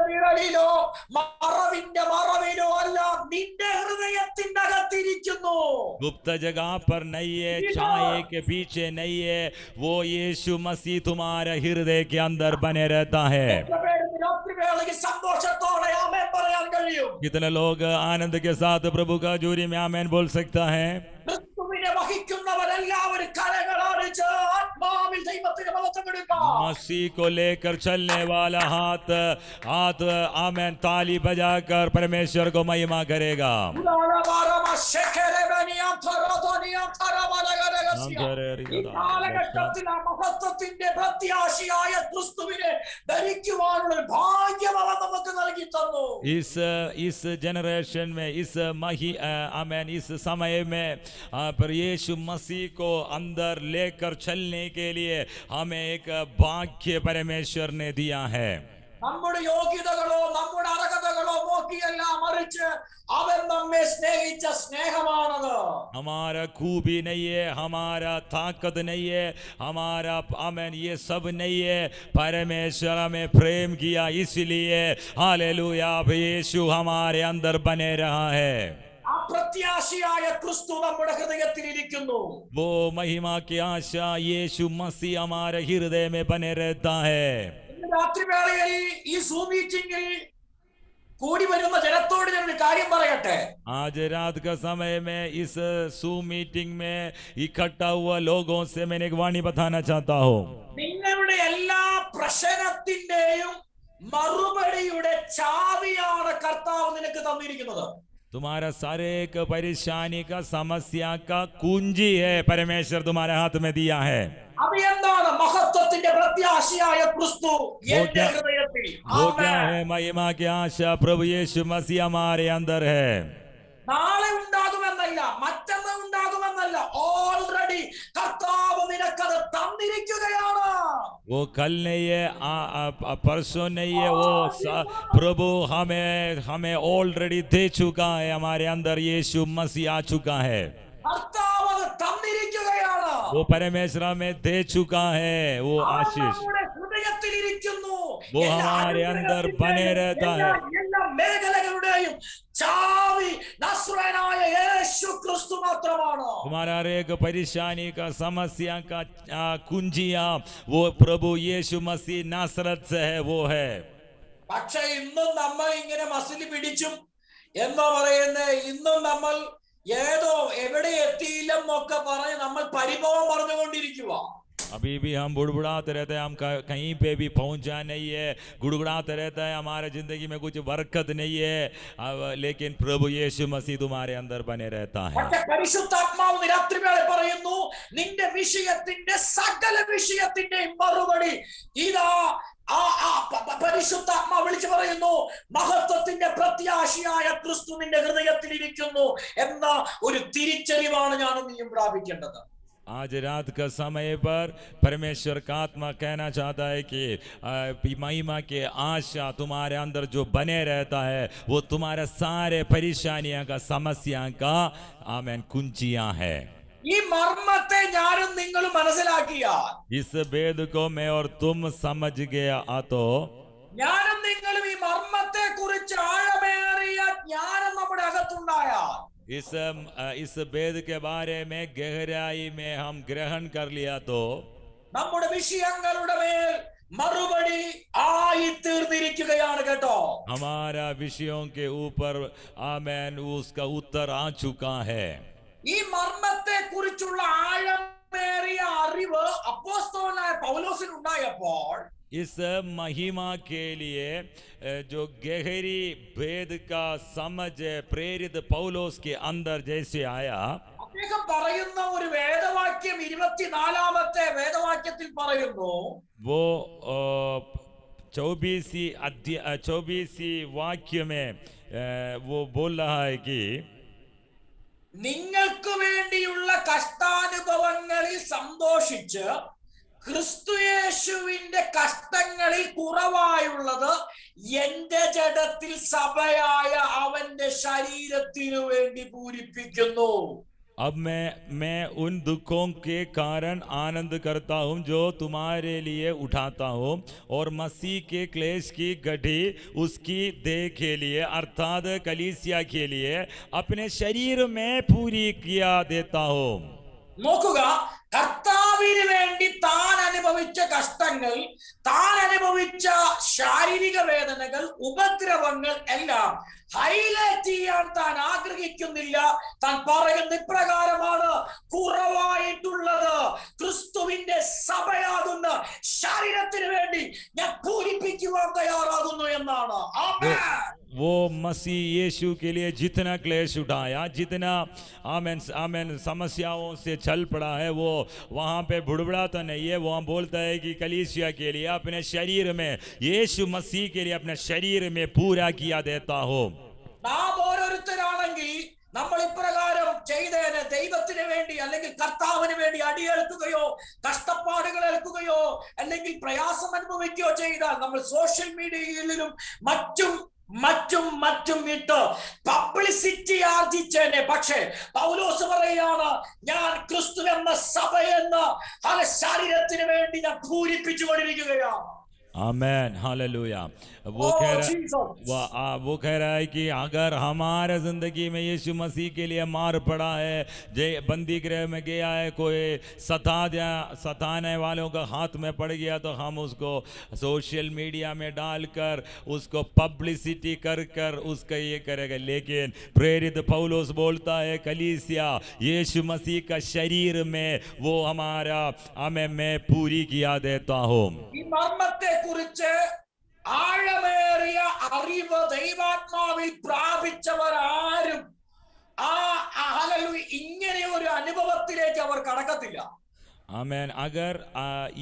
നിഴലിലോ മറവിന്റെ മറവിലോ അല്ല, നിന്റെ ഹൃദയത്തിന്റെ അകത്തിരിക്കുന്നു. गुप्त जगह पर नहीं है, छाये के पीछे नहीं है, वो यीशु मसीह तुम्हारा हृदय के अंदर बने रहता है। संतोषത്തോടെ आमेन പറയാൻ കഴിയും? कितने लोग आनंद के साथ प्रभु का हजूरी में आमेन बोल सकता है? ക്രിസ്തുവിനെ വഹിക്കുന്നവരെല്ലാവരും കരങ്ങളടിച്ച് ആത്മാവിൽ ദൈവത്തിന് മഹത്വം കൊടുക്കാം. मसीह को लेकर चलने वाला हाथ आमेन ताली बजाकर परमेश्वर को महिमा करेगा। മഹത്വത്തിന്റെ പ്രത്യാശയായ ക്രിസ്തുവിനെ ധരിക്കുവാനുള്ള ഭാഗ്യം അവൻ നമുക്ക് നൽകി തന്നു. इस जनरेशन में इस समय में पर यीशु मसीह को अंदर लेकर चलने के लिए हमें एक भाग्य परमेश्वर ने दिया है। നമ്മുടെ യോഗ്യതകളോ നമ്മുടെ അർഹതകളോ നോക്കിയല്ല, മറിച്ച് അവൻ നമ്മെ സ്നേഹിച്ച സ്നേഹമാണത്. हमारा खूबी नहीं है, हमारा ताकत नहीं है, हमारा आमेन ये सब नहीं है, परमेश्वर हमें प्रेम किया इसलिए हालेलुया यीशु हमारे अंदर बने रहा है। പ്രത്യാശയായ ക്രിസ്തു നമ്മുടെ ഹൃദയത്തിൽ ഇരിക്കുന്നു. वो महिमा की आशा यीशु मसीह हमारे हृदय में बने रहता है। രാത്രി വേളയിൽ ഈ സൂം മീറ്റിംഗിൽ കൂടി വരുന്ന ജനത്തോട് ഞാൻ ഒരു കാര്യം പറയട്ടെ. आज रात का समय में इस Zoom मीटिंग में इकट्ठा हुआ लोगों से मैंने एक वाणी बताना चाहता हूँ. നിങ്ങളുടെ എല്ലാ പ്രശ്നത്തിന്റെയും മറുപടിയുടെ ചാവിയാണ് കർത്താവ് നിനക്ക് തന്നിരിക്കുന്നത്. तुम्हारा सारे एक परेशानी का समस्या का कुंजी है परमेश्वर तुम्हारे हाथ में दिया है. അത് എന്താണ്? മഹത്വത്തിന്റെ പ്രത്യാശയായ ക്രിസ്തു എന്റെ ഹൃദയത്തിൽ. वो क्या है? महिमा की आशा प्रभु यीशु मसीह हमारे अंदर है. നാളെ ഉണ്ടാകുമെന്നല്ല, മറ്റന്ന് ഉണ്ടാകുമെന്നല്ല, ഓൾറെഡി കർത്താവ് നിനക്കത് തന്നിരിക്കുകയാണ്. वो कल नहीं है, परसों नहीं है, वो प्रभु हमें ऑलरेडी दे चुका है. हमारे अंदर यीशु मसीह आ चुका है. കർത്താവ് അത് തന്നിരിക്കുകയാണ്. वो परमेश्वर में दे चुका है. वो आशीष ഹൃദയത്തിലിരിക്കുന്നു. वो हमारे अंदर बने रहता है. എല്ലാ മേഖലകളുടെയും ചാവി നസ്രയനായ യേശു ക്രിസ്തു മാത്രമാണ്. तुम्हारा हर एक परेशानी का समस्या का कुंजिया वो प्रभु यीशु मसीह नासरत से है. वो है. പക്ഷെ ഇന്നും നമ്മൾ ഇങ്ങനെ മസിൽ പിടിച്ചും എന്നോ പറയുന്നത്, ഇന്നും നമ്മൾ ഏതോ എവിടെ എത്തിയില്ലെന്നൊക്കെ പറഞ്ഞ് നമ്മൾ പരിഭവം പറഞ്ഞുകൊണ്ടിരിക്കുക. अभी भी हम बुड़बुड़ाते रहते हैं, हम कहीं पे भी पहुंचा नहीं है, गुड़गुड़ाते रहता है, हमारे जिंदगी में कुछ बरकत नहीं है. लेकिन प्रभु यीशु मसीह तुम्हारे अंदर बने रहता है. പരിശുദ്ധാത്മാവ് രാത്രിവേള പറയുന്നു, നിന്റെ വിഷയത്തിന്റെ സകല വിഷയത്തിന്റെയും മറുപടി ഇതാ. പരിശുദ്ധാത്മാവ് വിളിച്ചു പറയുന്നു, മഹത്വത്തിന്റെ പ്രത്യാശയായ ക്രിസ്തു നിന്റെ ഹൃദയത്തിൽ ഇരിക്കുന്നു എന്ന ഒരു തിരിച്ചറിവാണ് ഞാനും നീയും പ്രാപിക്കേണ്ടത്. आज रात का समय पर परमेश्वर का आत्मा कहना चाहता है कि महिमा के आशा तुम्हारे अंदर जो बने रहता है वो तुम्हारे सारे परेशानियां का समस्या का आमेन कुंजियां है. ഈ മർമ്മത്തെ ഞാനും നിങ്ങളും മനസ്സിലാക്കിയാൽ, इस भेद को मैं और तुम समझ गया तो ഞാനും നിങ്ങളും ഈ മർമ്മത്തെ കുറിച്ച് ആഴമേറിയ ജ്ഞാനം നമ്മുടെ അകത്തുണ്ടായാൽ, इस भेद के बारे में गहराई में हम ग्रहण कर लिया तो നമ്മുടെ വിഷയങ്ങളുടെ മേൽ മറുപടി ആയി തീർന്നിരിക്കുകയാണ് കേട്ടോ. हमारा विषयों के ऊपर आमेन उसका उत्तर आ चुका है. ഈ മർമ്മത്തെ കുറിച്ചുള്ള ആഴമേറിയ അറിവ് അപ്പോസ്തലനായ പൗലോസിന് ഉണ്ടായപ്പോൾ, इस महिमा के लिए जो गहरी भेद का समझ प्रेरित पौलोस के अंदर जैसे आया, അദ്ദേഹം പറയുന്ന ഒരു വേദവാക്യം 24-ാമത്തെ വേദവാക്യത്തിൽ പറയുന്നു, वो 24 वाक्य में वो बोल रहा है कि നിങ്ങൾക്ക് വേണ്ടിയുള്ള കഷ്ടാനുഭവങ്ങളിൽ സന്തോഷിച്ച് ക്രിസ്തുയേശുവിന്റെ കഷ്ടങ്ങളിൽ കുറവായുള്ളത് എന്റെ ജഡത്തിൽ സഭയായ അവന്റെ ശരീരത്തിനു വേണ്ടി പൂരിപ്പിക്കുന്നു. अब मैं उन दुखों के कारण आनंद करता हूँ जो तुम्हारे लिए उठाता हूँ और मसीह के क्लेश की गढ़ी उसकी देह के लिए अर्थात कलीसिया के लिए अपने शरीर में पूरी किया देता हूँ. നോക്കുക, കർത്താവിന് വേണ്ടി താൻ അനുഭവിച്ച കഷ്ടങ്ങൾ, താൻ അനുഭവിച്ച ശാരീരിക വേദനകൾ, ഉപദ്രവങ്ങൾ എല്ലാം ഹൈലൈറ്റ് ചെയ്യാൻ താൻ ആഗ്രഹിക്കുന്നില്ല. താൻ പറയുന്ന ഇപ്രകാരമാണ്, കുറവായിട്ടുള്ളത് ക്രിസ്തുവിന്റെ സഭയാകുന്ന ശരീരത്തിന് വേണ്ടി ഞാൻ പൂരിപ്പിക്കുവാൻ തയ്യാറാകുന്നു എന്നാണ്. वो मसीह यीशु के लिए जितना क्लेश उठाया, जितना आमेन समस्याओं से चल पड़ा है, वो वहाँ पे बुड़बुड़ाता नहीं है. वहाँ बोलता है कि कलीसिया के लिए अपने शरीर में, यीशु मसीह के लिए अपने शरीर में पूरा किया देता हो. നാം ഓരോരുത്തരാണെങ്കിൽ നമ്മൾ ഇപ്രകാരം ചെയ്തേനെ, ദൈവത്തിന് വേണ്ടി അല്ലെങ്കിൽ കർത്താവിന് വേണ്ടി അടിയേൽക്കുകയോ കഷ്ടപ്പാടുകൾ ഏൽക്കുകയോ അല്ലെങ്കിൽ പ്രയാസം അനുഭവിക്കുകയോ ചെയ്താൽ നമ്മൾ സോഷ്യൽ മീഡിയയിലും മറ്റും ഇട്ട് പബ്ലിസിറ്റി ആർജിച്ചേനെ. പക്ഷേ പൗലോസ് പറയാണ്, ഞാൻ ക്രിസ്തു എന്ന സഭ എന്ന ശരീരത്തിന് വേണ്ടി ഞാൻ പൂരിപ്പിച്ചുകൊണ്ടിരിക്കുകയാണ്. Amen hallelujah. वो Oh, कह रहा Jesus. वो कह रहा है कि अगर हमारे जिंदगी में यीशु मसीह के लिए मार पड़ा है, जय बंदी गृह में गया है, कोई सताने वालों का हाथ में पड़ गया, तो हम उसको सोशल मीडिया में डालकर उसको पब्लिसिटी कर कर उसका ये करेगा। लेकिन प्रेरित पौलुस बोलता है, कलीसिया यीशु मसीह का शरीर में वो हमारा हमें मैं पूरी किया देता हूँ। ഈ മർമ്മത്തെ കുറിച്ച് ആഴമേറിയ അറിവ് ദൈവാത്മാവിൽ പ്രാപിച്ചവർ ആരും ഹല്ലേലൂയ ഇങ്ങനെ ഒരു അനുഭവത്തിലേക്ക് അവർ കടക്കത്തില്ല. आमेन। अगर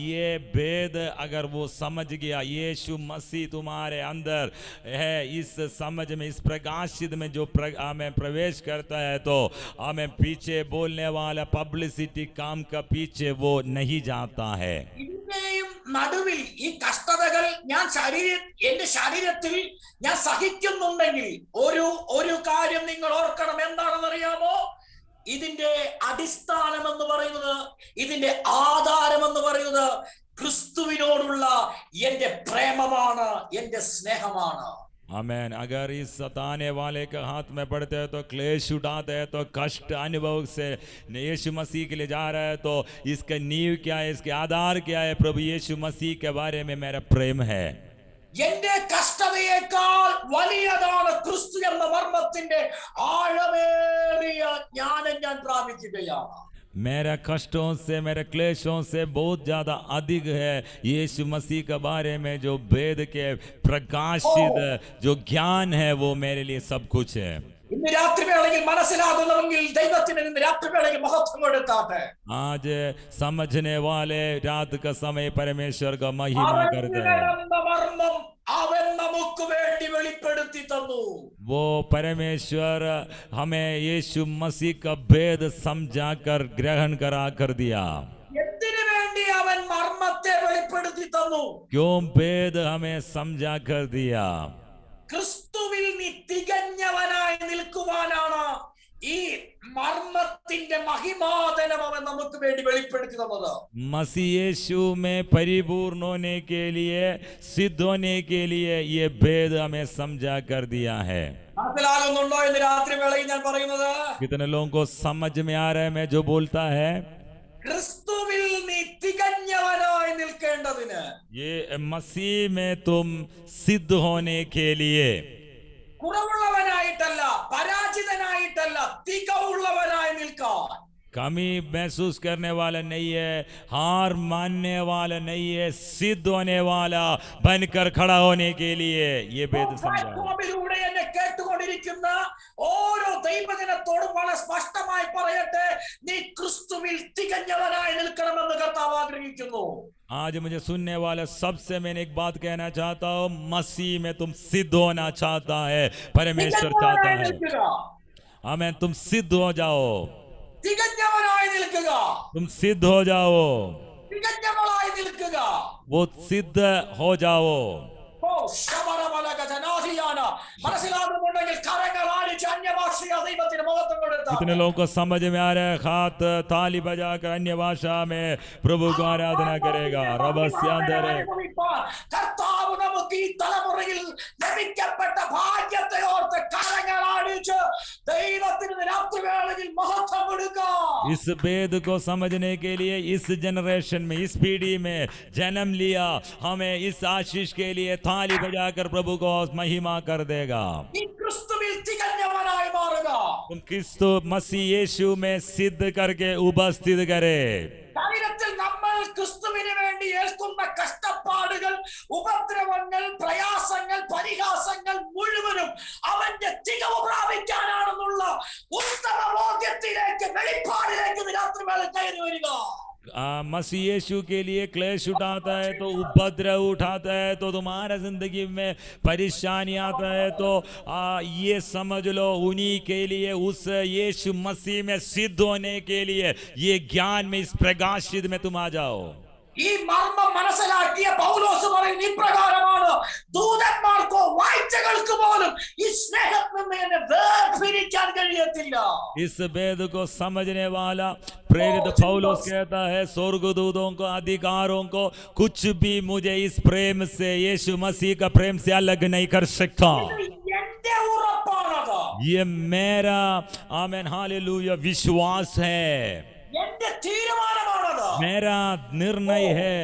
ये भेद अगर वो समझ गया, यीशु मसीह तुम्हारे अंदर है, इस समझ में, इस प्रकाशित में जो हमें प्रवेश करता है, तो हमें पीछे बोलने वाला पब्लिसिटी काम का पीछे वो नहीं जाता है। ഇതിന്റെയും നടുവിൽ ഈ കഷ്ടതകൾ എന്റെ ശരീരത്തിൽ ഞാൻ സഹിക്കുന്നുണ്ടെങ്കിൽ ഒരു കാര്യം നിങ്ങൾ ഓർക്കണം. എന്താണെന്ന് അറിയാമോ? ഇതിന്റെ അടിസ്ഥാനം എന്ന് പറയുന്നത്, ഇതിന്റെ ആധാരം എന്ന് പറയുന്നത് ക്രിസ്തുവിനോടുള്ള എന്റെ പ്രേമമാണ്, എന്റെ സ്നേഹമാണ്. आमेन। अगर इस सताने वाले के हाथ में पड़ते हैं तो क्लेश उठाते हैं, तो कष्ट अनुभव से यीशु मसीह के लिए जा रहा है, तो इसका नींव क्या है, इसके आधार क्या है? प्रभु यीशु मसीह के बारे में मेरा प्रेम है। എന്റെ കഷ്ടതയേക്കാൾ വലിയതാണ് ക്രിസ്തു എന്ന മർമ്മത്തിന്റെ ആഴമേറിയ ജ്ഞാനം ഞാൻ പ്രാപിക്കുകയാണ്. मेरा कष्टों से, मेरे क्लेशों से बहुत ज़्यादा अधिक है यीशु मसीह के बारे में जो वेद के प्रकाशित जो ज्ञान है, वो मेरे लिए सब कुछ है। ഇന്ന് രാത്രി വേളയിൽ മനസ്സിലാകുന്നവെങ്കിൽ ദൈവത്തിന് ഇന്ന് രാത്രി വേളയിൽ മഹത്വം കൊടുത്താട്ടെ. आज समझने वाले रात का समय परमेश्वर का महिमा करते हैं। മർമ്മം അവൻ നമുക്ക് വേണ്ടി വെളിപ്പെടുത്തി തന്നു. वो परमेश्वर हमें यीशु मसीह का भेद समझाकर ग्रहण करा कर दिया। എന്തിനു വേണ്ടി അവൻ മർമ്മത്തെ വെളിപ്പെടുത്തി തന്നു? क्यों भेद हमें समझा कर दिया? ക്രിസ്തുവിൽ നീ തികഞ്ഞവനായി നിൽക്കുവാനാണ് ഈ മർമ്മത്തിന്റെ മഹിമാതനം അവൻ നമുക്ക് വേണ്ടി വെളിപ്പെടുത്തി തന്നത്. मसीह यीशु में परिपूर्ण होने के लिए, सिद्ध होने के लिए ये भेद हमें समझा कर दिया है। മനസ്സിലാകുന്നുണ്ടോ ഇന്ന് രാത്രി വേളയിൽ ഞാൻ പറയുന്നത്? कितने लोगों को समझ में आ रहा है मैं जो बोलता है? ക്രിസ്തുവിൽ നീ തികഞ്ഞവനായി നിൽക്കേണ്ടതിന്, ये मसीह में तुम सिद्ध होने के लिए, കുറവുള്ളവനായിട്ടല്ല, പരാജിതനായിട്ടല്ല, തികവുള്ളവനായി നിൽക്കാൻ. कमी महसूस करने वाला नहीं है, हार मानने वाला नहीं है, सिद्ध होने वाला बनकर खड़ा होने के लिए ये भेद समझा। പ്ലാറ്റ്ഫോമിലൂടെ എന്നെ കേട്ടുകൊണ്ടിരിക്കുന്ന ഓരോ ദൈവജനത്തോടും വളരെ സ്പഷ്ടമായി പറയട്ടെ, നീ ക്രിസ്തുവിൽ തികഞ്ഞവനായി നിൽക്കണമെന്ന് കർത്താവ് ആഗ്രഹിക്കുന്നു. आज मुझे सुनने वाले सबसे मैंने एक बात कहना चाहता हूँ, मसीह में तुम सिद्ध होना चाहता है, परमेश्वर चाहता है। आमीन। तुम सिद्ध हो जाओ, തികഞ്ഞവനായി നിൽക്കുക, तुम सिद्ध हो जाओ, തികഞ്ഞവളായി നിൽക്കുക. वो सिद्ध हो जाओ। ഓ ശബരമലഗജനാധിയാന. മനസ്സിലാകുന്നുണ്ടെങ്കിൽ കരങ്ങൾ ആടിച്ച് അന്യഭാഷയ ദൈവത്തിന് മഹത്വം കൊടുത്ത. कितने लोगों को समझ में आ रहा है? हाथ ताली बजाकर अन्य भाषा में प्रभु को आराधना करेगा। കർത്താവ് നമുക്ക് ഈ തലമുറയിൽ ലഭിക്കപ്പെട്ട ഭാഗ്യത്തെ ഓർത്ത് കരങ്ങൾ ആടിച്ച് ദൈവത്തിന് രാത്രിവേളയിൽ മഹത്വം കൊടുക്കുക. इस भेद को समझने के लिए इस जनरेशन में, इस पीढ़ी में जन्म लिया, हमें इस आशीष के लिए ताली बजाकर प्रभु को महिमा कर देगा। ഈ ക്രിസ്തുവിൽ തികഞ്ഞവനായി മാറുക. तुम क्रिस्तु मसीह यीशु में सिद्ध करके उपस्थित करे। ശരീരത്തിൽ നമ്മൾ ക്രിസ്തുവിന് വേണ്ടി ഏൽക്കുന്ന കഷ്ടപ്പാടുകൾ, ഉപദ്രവങ്ങൾ, പ്രയാസങ്ങൾ, പരിഹാസങ്ങൾ മുഴുവനും അവന്റെ തികവ് പ്രാപിക്കാനാണെന്നുള്ള ഉത്തമ ബോധ്യത്തിലേക്ക്, വെളിപ്പാടിലേക്ക് രാത്രി വേള കയറി വരിക. मसीह यीशु के लिए क्लेश उठाता है तो उपद्रव उठाता है, तो तुम्हारा जिंदगी में परेशानी आता है, तो ये समझ लो उन्हीं के लिए, उस यीशु मसीह में सिद्ध होने के लिए ये ज्ञान में, इस प्रकाशित में तुम आ जाओ। ഈ മർമ്മം മനസ്സിലാക്കിയ പൗലോസ് പറയുന്ന ഇപ്രകാരമാണ്, ദൂതന്മാർക്കോ വാഴ്ചകൾക്ക് പോലും ഈ സ്നേഹത്തിൽ നിന്ന് എന്നെ വേർപിരിക്കാൻ കഴിയത്തില്ല. इस भेद को समझने वाला प्रेरित पौलुस कहता है, स्वर्गदूतों को, अधिकारों को, कुछ भी मुझे इस प्रेम से, यीशु मसीह का प्रेम से अलग नहीं कर सकता. എന്റെ ഉറപ്പാണത്, ये मेरा आमेन हालेलुया विश्वास है, എന്റെ തീരുമാനമാണത്, मेरा निर्णय है.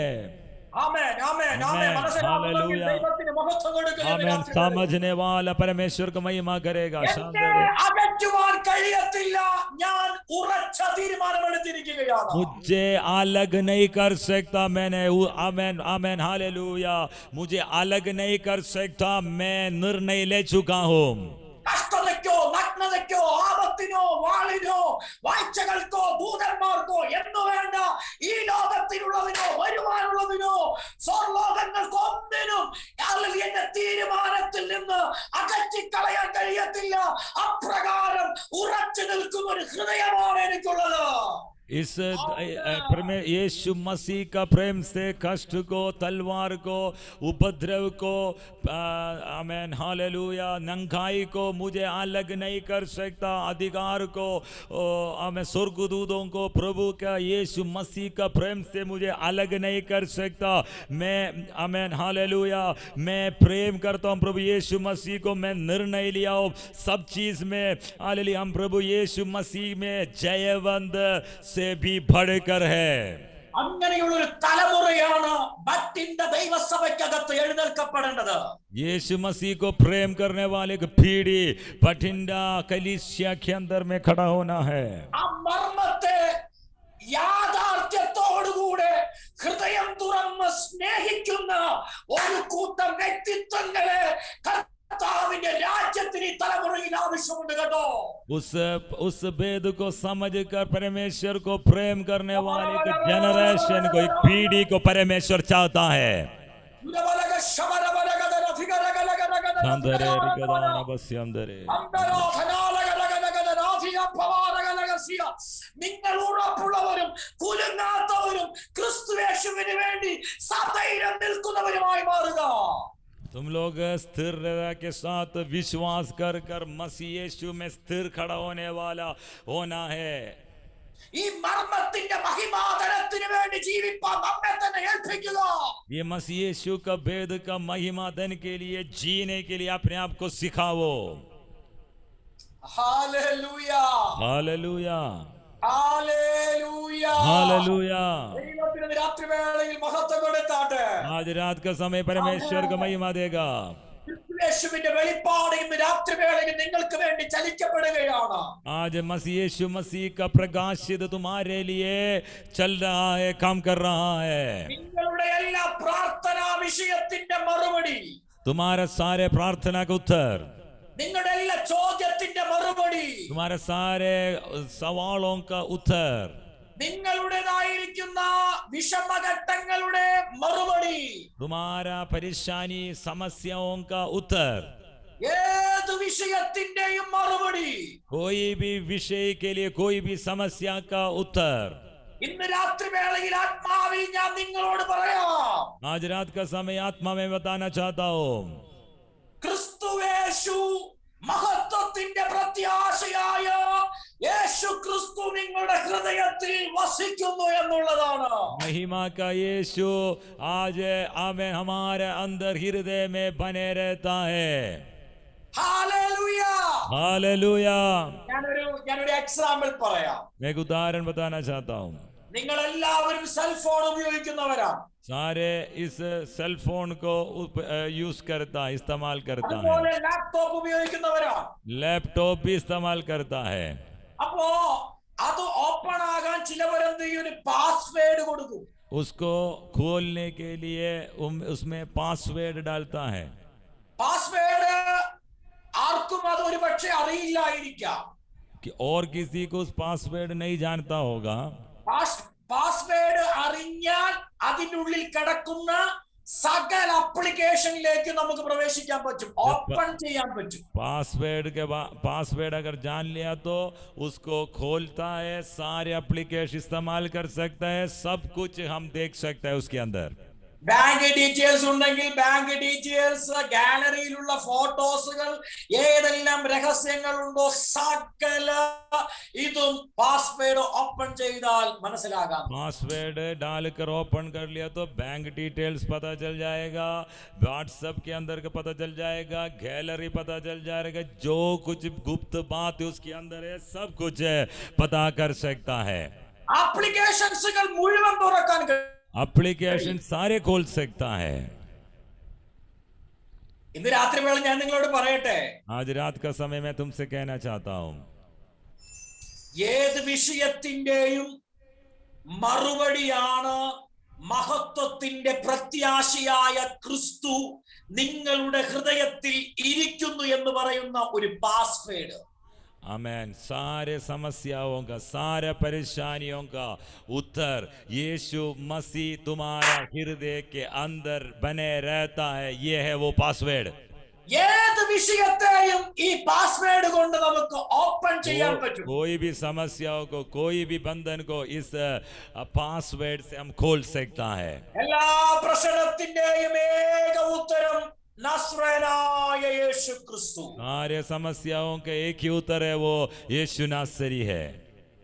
ആമേൻ ആമേൻ ആമേൻ. മനസ്സിലാകുന്നെങ്കിൽ ദൈവത്തിന് മഹത്വം കൊടുക്കുക. आमेन. समझने वाला परमेश्वर को महिमा करेगा. എന്നെ അകറ്റുവാൻ കഴിയത്തില്ല, ഞാൻ ഉറച്ച തീരുമാനമെടുത്തിരിക്കുകയാണ്. मुझे अलग नहीं कर सकता, मैंने आमेन आमेन हालेलुया, मुझे अलग नहीं कर सकता, मैं निर्णय ले चुका हूँ. കഷ്ടതയ്ക്കോ നഗ്നതയ്ക്കോ ആപത്തിനോ വാളിനോ വാഴ്ചകൾക്കോ ദൂതന്മാർക്കോ എന്ന് വേണ്ട, ഈ ലോകത്തിനുള്ളതിനോ വരുവാനുള്ളതിനോ സ്വർലോകങ്ങൾക്കോ ഒന്നിനും എന്റെ തീരുമാനത്തിൽ നിന്ന് അകറ്റിക്കളയാൻ കഴിയത്തില്ല. അപ്രകാരം ഉറച്ചു നിൽക്കുന്ന ഒരു ഹൃദയമാണ് എനിക്കുള്ളത്. इस यीशु मसीह का प्रेम से कष्ट को, तलवार को, उपद्रव को, आमेन हालेलुया, नंगाई को मुझे अलग नहीं कर सकता. अधिकार को, आमेन स्वर्गदूतों को प्रभु का यीशु मसीह का प्रेम से मुझे अलग नहीं कर सकता. मैं आमेन हालेलुया, मैं प्रेम करता हूँ प्रभु यीशु मसीह को. मैं निर्णय लिया हूँ सब चीज में. हालेलुया, हम प्रभु यीशु मसीह में जयवंत से भी बढ़कर है. അങ്ങനെയുള്ള ഒരു തലമുറയാണ് ബറ്റിന്റെ ദൈവസഭയ്ക്കകത്ത് എഴുന്നേൽക്കപ്പെടേണ്ടത്. यीशु मसीह को प्रेम करने वाले की पीढ़ी बठिंडा कलीसिया के अंदर में खड़ा होना है. ആ മർമ്മത്തെ യാഥാർത്ഥ്യത്തോടുകൂടെ ഹൃദയം തുറന്ന് സ്നേഹിക്കുന്ന ഒരു കൂട്ടം വ്യക്തിത്വങ്ങളെ കർത്താവിന്റെ രാജ്യത്തിന് ഈ തലമുറയിൽ ആവശ്യമുണ്ട് കേട്ടോ. उस भेद को समझकर परमेश्वर को प्रेम करने वाले के जनरेशन को, एक पीढ़ी को परमेश्वर चाहता है. നിങ്ങൾ ഉറപ്പുള്ളവരും കുലുങ്ങാത്തവരും ക്രിസ്തുയേശുവിന് വേണ്ടി സധൈര്യം നിൽക്കുന്നവരുമായി മാറുക. तुम लोग स्थिरता के साथ विश्वास कर कर मसीह यीशु में स्थिर खड़ा होने वाला होना है. ഈ മർമ്മത്തിന്റെ മഹിമാതരത്തിന് വേണ്ടി ജീവിപ്പാൻ നമ്മെ തന്നെ ഏൽപ്പിക്കുക. ये मसीह यीशु का भेद का महिमा धन के लिए जीने के लिए अपने आप को सिखाओ. Hallelujah hallelujah hallelujah hallelujah. ദൈവത്തിന് രാത്രി വേളയിൽ മഹത്വം കൊടുത്താട്ടെ. आज रात का समय परमेश्वर का महिमा देगा. യേശുവിന്റെ വെളിപ്പാട് ഇന്ന് രാത്രി വേളയിൽ നിങ്ങൾക്ക് വേണ്ടി ചലിക്കപ്പെടുകയാണ്. आज मसीह यीशु मसीह का प्रकाशित तुम्हारे लिए चल रहा है, काम कर रहा है. നിങ്ങളുടെ എല്ലാ പ്രാർത്ഥനാ വിഷയത്തിന്റെ മറുപടി, तुम्हारा सारे प्रार्थना का उत्तर, നിങ്ങളുടെ എല്ലാ ചോദ്യത്തിന്റെ മറുപടി, तुम्हारे सारे सवालों का उत्तर, നിങ്ങളുടേതായിരിക്കുന്ന വിഷമഘട്ടങ്ങളുടെ മറുപടി, तुम्हारा परेशानी समस्याओं का उत्तर, ഏത് വിഷയത്തിന്റെയും മറുപടി, कोई भी विषय के लिए कोई भी समस्या का उत्तर ഇന്ന് രാത്രി വേളയിൽ ആത്മാവിൽ ഞാൻ നിങ്ങളോട് പറയാം. आज रात का समय आत्मा में बताना चाहता हूँ. ക്രിസ്തുയേശു മഹത്വത്തിന്റെ പ്രത്യാശയായ യേശു ക്രിസ്തു നിങ്ങളുടെ ഹൃദയത്തിൽ വസിക്കുന്നു എന്നുള്ളതാണ്. महिमा का यीशु आज आमेन हमारे अंदर हृदय में बने रहता है. ഹല്ലേലൂയ. हालेलुया. ഞാനൊരു എക്സാമ്പിൾ പറയാം. मैं एक उदाहरण बताना चाहता हूँ. നിങ്ങൾ എല്ലാവരും സെൽഫോൺ ഉപയോഗിക്കുന്നവരാണ്. सारे इस सेल फोन को यूज करता है, इस्तेमाल करता है. അതുപോലെ ലാപ്ടോപ്പ് ഉപയോഗിക്കുന്നവരാണ്. लैपटॉप भी इस्तेमाल करता है. അപ്പോ അത് ഓപ്പൺ ആകാൻ ചിലവരെന്ത് ചെയ്യും, ഒരു പാസ്വേഡ് കൊടുക്കും. उसको खोलने के लिए उसमें पासवर्ड डालता है. പാസ്വേഡ് ആർക്കും അത് ഒരു പക്ഷേ അറിയില്ലായിരിക്കാം. कि और किसी को उस पासवर्ड नहीं जानता होगा. പാസ്വേഡ് അറിഞ്ഞാൽ അതിനുള്ളിൽ കിടക്കുന്ന സകല അപ്ലിക്കേഷനിലേക്ക് നമുക്ക് പ്രവേശിക്കാൻ പറ്റും, ഓപ്പൺ ചെയ്യാൻ പറ്റും. पासवर्ड अगर जान लिया तो उसको खोलता है, सारे एप्लीकेशन इस्तेमाल कर सकता है, सब कुछ हम देख सकते हैं उसके अंदर. ബാങ്ക് ഡീറ്റെയിൽസ് ഉണ്ടെങ്കിൽ ബാങ്ക് ഡീറ്റെയിൽസ്, ഗാലറിയിലുള്ള ഫോട്ടോസുകൾ, ഏതെല്ലാം രഹസ്യങ്ങളുണ്ടോ സകല ഇതും പാസ്വേഡ് ഓപ്പൺ ചെയ്താൽ മനസ്സിലാകാം. पासवर्ड डालकर ओपन कर लिया तो बैंक डिटेल्स पता चल जाएगा, व्हाट्सएप के अंदर का पता चल जाएगा, गैलरी पता चल जाएगा, जो कुछ गुप्त बात है उसके अंदर है सब कुछ पता कर सकता है. ആപ്ലിക്കേഷൻസുകൾ മുഴുവൻ തുറക്കാൻ കഴിയും. एप्लीकेशन सारे खोल सकता है. ഇന്ന് രാത്രി വേള ഞാൻ നിങ്ങളോട് പറയട്ടെ, आज रात का समय मैं तुमसे कहना चाहता हूं, ഏത് വിഷയത്തിന്റെയും മറുപടിയാണ് മഹത്വത്തിന്റെ പ്രത്യാശയായ ക്രിസ്തു നിങ്ങളുടെ ഹൃദയത്തിൽ ഇരിക്കുന്നു എന്ന് പറയുന്ന ഒരു പാസ്വേഡ്. आमेन. सारे समस्याओं का, सारे परेशानियों का उत्तर यीशु मसीह तुम्हारा हृदय के अंदर बने रहता है. ये है वो पासवर्ड. ഏത് വിഷയത്തെയും ഈ പാസ്വേഡ് കൊണ്ട് നമുക്ക് ഓപ്പൺ ചെയ്യാൻ പറ്റും. कोई भी समस्याओं को, कोई भी बंधन को इस पासवर्ड से हम खोल सकता है. എല്ലാ പ്രശ്നത്തിന്റെയും ഏക ഉത്തരം നസ്രേനായ യേശു ക്രിസ്തു. सारे समस्याओं का एक ही उत्तर है, वो यीशु नासरी है.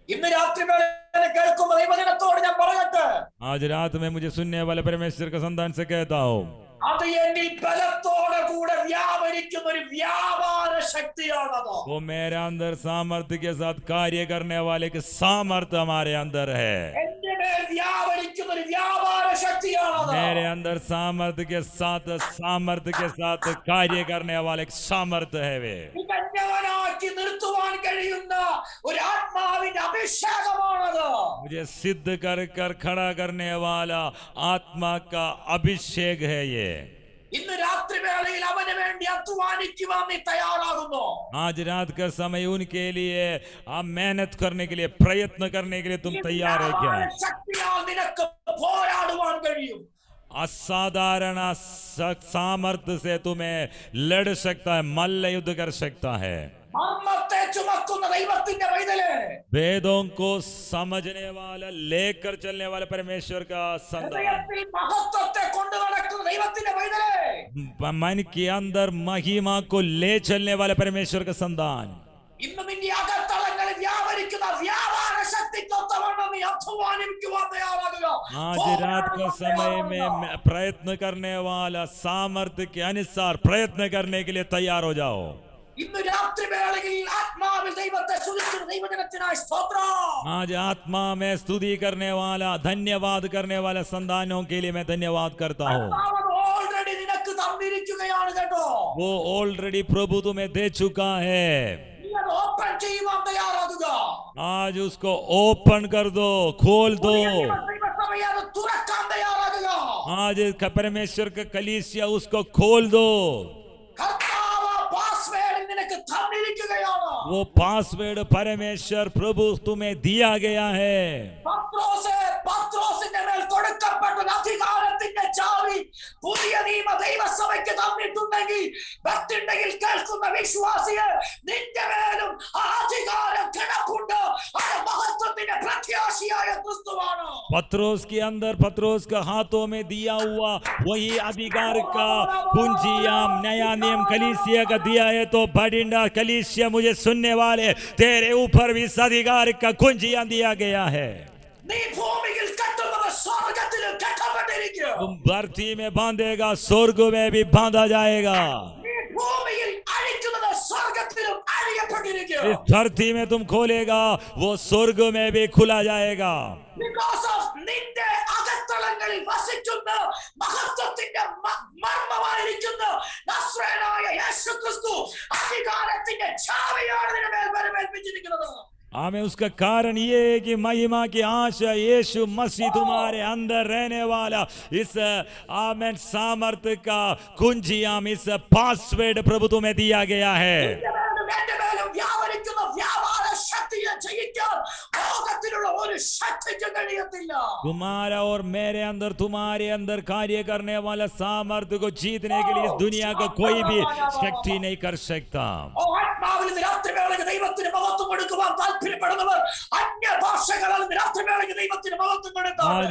ഇന്ന് രാത്രി വേള കേൾക്കുമ്പോൾ ദൈവജനത്തോട് ഞാൻ പറയട്ടെ, आज रात में मुझे सुनने वाले परमेश्वर का संतान से कहता हूँ, അത് എന്നിൽ ബലത്തോടെ കൂടെ വ്യാപരിക്കുന്ന ഒരു വ്യാപാര ശക്തിയാണത്. वो मेरे अंदर सामर्थ्य के साथ कार्य करने वाले के सामर्थ्य हमारे अंदर है. എന്റെ മേൽ വ്യാപരിക്കുന്ന ഒരു വ്യാപാര ശക്തിയാണത്. मेरे अंदर सामर्थ्य के साथ कार्य करने वाले एक सामर्थ्य है वे. തികഞ്ഞവനാക്കി നിർത്തുവാൻ കഴിയുന്ന ഒരു ആത്മാവിന്റെ അഭിഷേകമാണത്. मुझे सिद्ध कर खड़ा करने वाला आत्मा का अभिषेक है ये. ഇന്ന് രാത്രി വേളയിൽ അവന് വേണ്ടി അധ്വാനിക്കുവാൻ നീ തയ്യാറാകുന്നു. आज रात का समय उनके लिए आप मेहनत करने के लिए, प्रयत्न करने के लिए तुम तैयार है क्या? ശക്തിയാൽ നിനക്ക് പോരാടുവാൻ കഴിയും. असाधारण सामर्थ्य से तुम्हें लड़ सकता है, मल्ल युद्ध कर सकता है. മർമ്മത്തെ ചുമക്കുന്ന ദൈവത്തിന്റെ പൈതലേ, वेदों को समझने वाला, लेकर चलने वाला परमेश्वर का संतान, ഹൃദയത്തിൽ മഹത്വത്തെ കൊണ്ടു നടക്കുന്ന ദൈവത്തിന്റെ പൈതലേ, मन के अंदर महिमा को ले चलने वाले परमेश्वर का संतान, ഇന്ന് നിന്റെ അകത്തളങ്ങളിൽ വ്യാപരിക്കുന്ന വ്യാപാര ശക്തിക്കൊത്തവണ്ണം നീ അധ്വാനിക്കുവാൻ തയ്യാറാകുക. आज रात का समय में प्रयत्न करने वाला सामर्थ्य के अनुसार प्रयत्न करने के लिए तैयार हो जाओ. ഇന്ന് രാത്രി വേളയിൽ ആത്മാവിൽ ദൈവത്തെ സ്തുതിക്കുന്ന ദൈവജനത്തിനായി സ്തോത്രം. आज आत्मा में स्तुति करने वाला, धन्यवाद करने वाले संतानों के लिए मैं धन्यवाद करता हूँ. ഓൾറെഡി നിനക്ക് തന്നിരിക്കുകയാണ് കേട്ടോ. वो ऑलरेडी प्रभु तुम्हें दे चुका है. നീ അത് ഓപ്പൺ ചെയ്യുവാൻ തയ്യാറാകുക. आज उसको ओपन कर दो, खोल दो. ദൈവസഭയെ അത് തുറക്കാൻ തയ്യാറാകുക. आज परमेश्वर का कलीसिया उसको खोल दो. കർത്താവ് പാസ്വേഡ് നിനക്ക് തന്നിരിക്കുകയാണ്. वो पासवर्ड परमेश्वर प्रभु तुम्हें दिया गया है. പത്രോസിന്റെ മേൽ കൊടുക്കപ്പെട്ട അധികാരത്തിന്റെ ചാവി പുതിയ നിയമ ദൈവസഭയ്ക്ക് തന്നിട്ടുണ്ടെങ്കിൽ, ഭക്തിയുണ്ടെങ്കിൽ കേൾക്കുന്ന വിശ്വാസിയെ, നിന്റെ മേലും ആ അധികാരം കിടപ്പുണ്ട്. അത് മഹത്വത്തിന്റെ പ്രത്യാശയായ ക്രിസ്തുവാണ്. पत्रोस के अंदर, पत्रोस का हाथों में दिया हुआ वही अधिकार का कुंजिया नया नियम कलीसिया का दिया है. तो बड़िंडा कलीसिया, मुझे सुनने वाले, तेरे ऊपर भी इस अधिकार का कुंजिया दिया गया है. നീ ഭൂമിയിൽ കെട്ടുന്നത് സ്വർഗ്ഗത്തിലും കെട്ടപ്പെട്ടിരിക്കും. तुम धरती में बांधेगा, स्वर्ग में भी बांधा जाएगा. നീ ഭൂമിയിൽ അഴിക്കുന്നത് സ്വർഗ്ഗത്തിലും അഴിയപ്പെട്ടിരിക്കും. इस धरती में तुम खोलेगा, वो स्वर्ग में भी खुला जाएगा. Because of നിന്റെ അകത്തളങ്ങളിൽ വസിക്കുന്ന മഹത്വത്തിന്റെ മർമ്മമായിരിക്കുന്ന നസ്രേനായ യേശു ക്രിസ്തു അധികാരത്തിന്റെ ചാവിയാണ് നിന്റെ മേൽ വരമേൽപ്പിച്ചിരിക്കുന്നത്. हमें उसका कारण ये है कि महिमा की आशा यीशु मसीह तुम्हारे अंदर रहने वाला इस आमेन सामर्थ्य का कुंजियाम, इस पासवर्ड प्रभु तुम्हें दिया गया है. എന്റെ മേലും വ്യാപരിക്കുന്ന വ്യാപാര ശക്തിയെ ജയിക്കാൻ ലോക ലോകത്തിലുള്ള ഒരു ശക്തിക്കും കഴിയത്തില്ല. तुम्हारा और मेरे अंदर, तुम्हारे अंदर कार्य करने वाला सामर्थ्य को जीतने के लिए इस दुनिया का कोई भी शक्ति नहीं कर सकता. ഓ ആത്മാവിൽ ഇന്ന് രാത്രിവേളയ്ക്ക് ദൈവത്തിന് മഹത്വം കൊടുക്കുവാൻ താല്പര്യപ്പെടുന്നവർ അന്യഭാഷകളിൽ ഇന്ന് രാത്രിവേളയ്ക്ക് ദൈവത്തിന് മഹത്വം കൊടുത്താൽ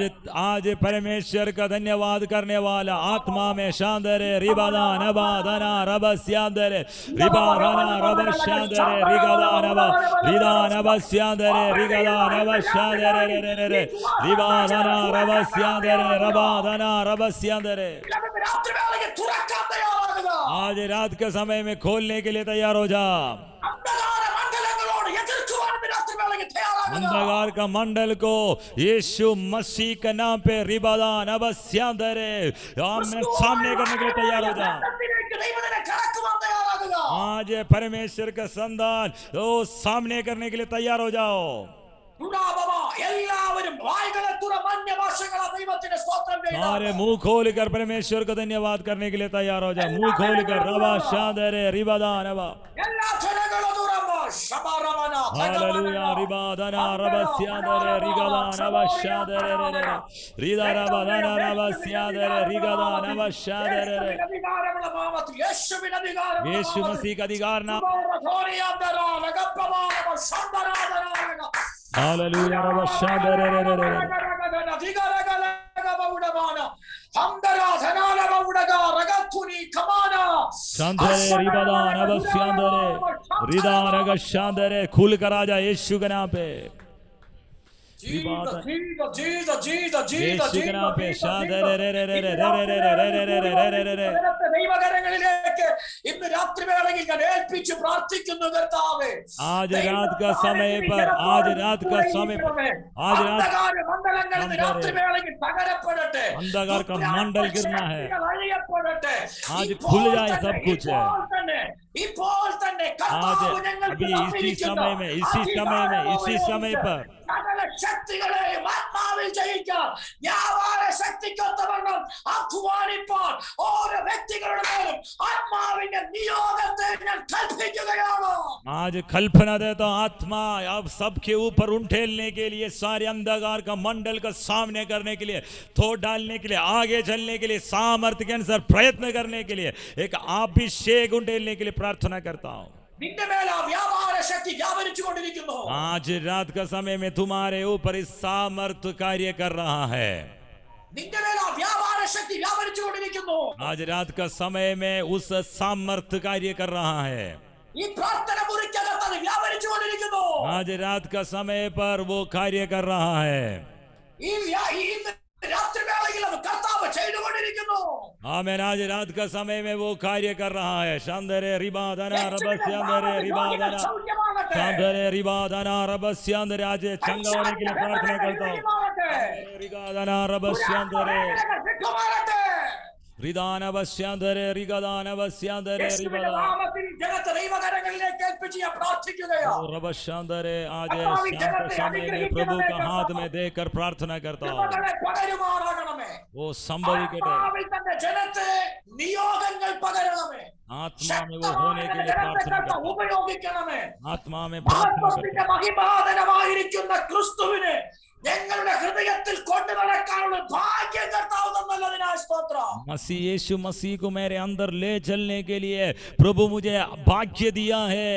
आज परमेश्वर का धन्यवाद करने वाला आत्मा में शांदरे रिबादा नबा धना रबस्यांदरे रिबाधना रबस्यांदरे रिगदा नबा रिदा नबस्यांदरे रिगदा नबस्यांदरे रे रिबाधना रबस्यांदरे रबाधना रबस्यांदरे. രാത്രിവേളയ്ക്ക് തുറക്കാൻ തയ്യാറാകുക. आज रात के समय में खोलने के लिए तैयार हो जा. അന്ധകാര മണ്ഡലങ്ങളോട് എതിർക്കുവാൻ ഇന്ന് രാത്രിവേളയ്ക്ക് തയ്യാറാകുക. अंधकार का मंडल को यीशु मसीह के नाम पे रिबादा नबस्यांदरे सामने करने के लिए तैयार हो जा. ദൈവത്തിനെ കടക്കുവാൻ തയ്യാറാകുക. आज परमेश्वर का संतान सामने करने के लिए तैयार हो जाओ. എല്ലാവരും വായ്കളെ തുറന്ന് അന്യഭാഷകളെ ദൈവത്തിന് സ്തോത്രം ചെയ്യുക. सारे मुंह खोलकर परमेश्वर को धन्यवाद करने के लिए तैयार हो जाओ. मुंह खोलकर रबा शांदरे रिबादा नबा. എല്ലാ ജനങ്ങളും തുറന്ന് ശബരമന हालेलुया रिबादना रबस्यांदरे रिगदा नबस्यांदरे रिदा रबादना रबस्यांदरे रिगदा नबस्यांदरे. അധികാരമുള്ള നാമത്തിൽ യേശുവിന്റെ അധികാരം यीशु मसीह का अधिकार नाम. हालेलुया रबस्यांदरे शांदरे रिबादा नबस्यांदरे रिदा नगस्यांदरे. खुल कर आजा यीशु के नाम पे. ദൈവകരങ്ങളിലേക്ക് ഇന്ന് രാത്രിവേളയിൽ ഞാൻ ഏൽപ്പിച്ച് പ്രാർത്ഥിക്കുന്നു കർത്താവേ. आज रात का समय पर, आज रात का समय पर, आज रात അന്ധകാര മണ്ഡലങ്ങൾ ഇന്ന് രാത്രിവേളയിൽ തകരപ്പെടട്ടെ. अंधकार का मंडल गिरना है. അഴിയപ്പെടട്ടെ. आज ഇപ്പോൾ खुल जाए തന്നെ, सब कुछ है. ഇപ്പോൾ തന്നെ आज കർത്താവ് ഞങ്ങൾക്ക് अभी इसी തന്നിരിക്കുന്ന समय में, इसी समय में, इसी समय पर സകല ശക്തികളെയും ആത്മാവിൽ ജയിക്കാൻ വ്യാപാര ശക്തിക്കൊത്തവണ്ണം അധ്വാനിപ്പാൻ ഓരോ വ്യക്തികളുടെ മേലും ആത്മാവിന്റെ നിയോഗത്തെ ഞാൻ കൽപ്പിക്കുകയാണ്. आज कल्पना देता हूं, आत्मा अब सबके ऊपर उठेलने के लिए, सारे अंधकार का मंडल का सामने करने के लिए, थोड़ डालने के लिए, आगे चलने के लिए, सामर्थ्य के अनुसार प्रयत्न करने के लिए एक अभिषेक उठेलने के लिए प्रार्थना करता हूं. നിന്റെ മേൽ ആ വ്യാപാര ശക്തി വ്യാപരിച്ചു കൊണ്ടിരിക്കുന്നു. आज रात का समय में तुम्हारे ऊपर इस सामर्थ्य कार्य कर रहा है. നിന്റെ മേൽ ആ വ്യാപാര ശക്തി വ്യാപരിച്ചു കൊണ്ടിരിക്കുന്നു. आज रात का समय में उस सामर्थ्य कार्य कर रहा है. ഈ പ്രാർത്ഥന മുറിക്കകത്ത് അത് വ്യാപരിച്ചു കൊണ്ടിരിക്കുന്നു. आज रात का समय पर वो कार्य कर रहा है. ഈ രാത്രിവേളയിൽ അത് കർത്താവ് ചെയ്തുകൊണ്ടിരിക്കുന്നു. आमेन. आज रात का समय में वो कार्य कर रहा है. शांदरे रिबादना रबस्यांदरे रिबादना शांदरे रिबादना रबस्यांदरे. आज चंगा होने के लिए प्रार्थना करता हूँ. रिगादना रबस्यांदरे रिदान बस्यांदरे रिगदान बस्यांदरे रिबदा ജനത്തെ ദൈവകരങ്ങളിലേക്ക് ഏൽപ്പിച്ച് ഞാൻ പ്രാർത്ഥിക്കുകയാണ്. और रबस्यांदरे. आज शाम के समय में प्रभु का हाथ में देकर प्रार्थना करता हूँ. പകരുമാറാകണമേ. वो संभविकटे ആത്മാവിൽ തന്റെ ജനത്തെ നിയോഗങ്ങൾ പകരണമേ. आत्मा में वो होने के लिए प्रार्थना करता हूँ. ഉപയോഗിക്കണമേ. आत्मा में प्रार्थना करता മഹത്വത്തിന്റെ മഹിമാതനമായിരിക്കുന്ന ക്രിസ്തുവിനെ ഞങ്ങളുടെ ഹൃദയത്തിൽ കൊണ്ടു നടക്കാനുള്ള ഭാഗ്യം കർത്താവ് തന്നതിനായി സ്തോത്രം. मसीह यीशु मसीह को मेरे अंदर ले चलने के लिए प्रभु मुझे भाग्य दिया है.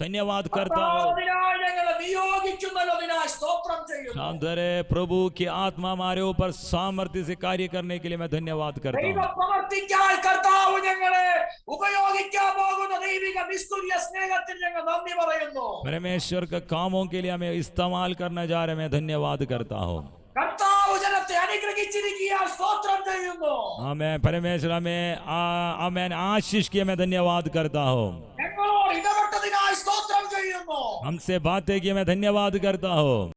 धन्यवाद करता हूँ. കർത്താവിനായി ഞങ്ങളെ നിയോഗിക്കുന്നതിനായി സ്തോത്രം ചെയ്യുന്നു. शांदरे प्रभु की आत्मा हमारे ऊपर सामर्थ्य से कार्य करने के लिए मैं धन्यवाद करता हूँ. ദൈവപ്രവർത്തിക്കായി കർത്താവ് ഞങ്ങളെ ഉപയോഗിക്കാൻ പോകുന്ന ദൈവിക നിസ്തുല്യ സ്നേഹത്തിൽ ഞങ്ങൾ നന്ദി പറയുന്നു. परमेश्वर के कामों के लिए हमें इस्तेमाल करना जा रहे. मैं धन्यवाद करता हूँ. കർത്താവ് ജനത്തെ അനുഗ്രഹിച്ചിരിക്കാൻ സ്തോത്രം ചെയ്യുന്നു. मैं परमेश्वर हमें आशीष किए मैं धन्यवाद करता हूँ. ഞങ്ങളോട് ഇടപെട്ടതിനായി സ്തോത്രം ചെയ്യുന്നു. हमसे बातें किए मैं धन्यवाद करता हूँ.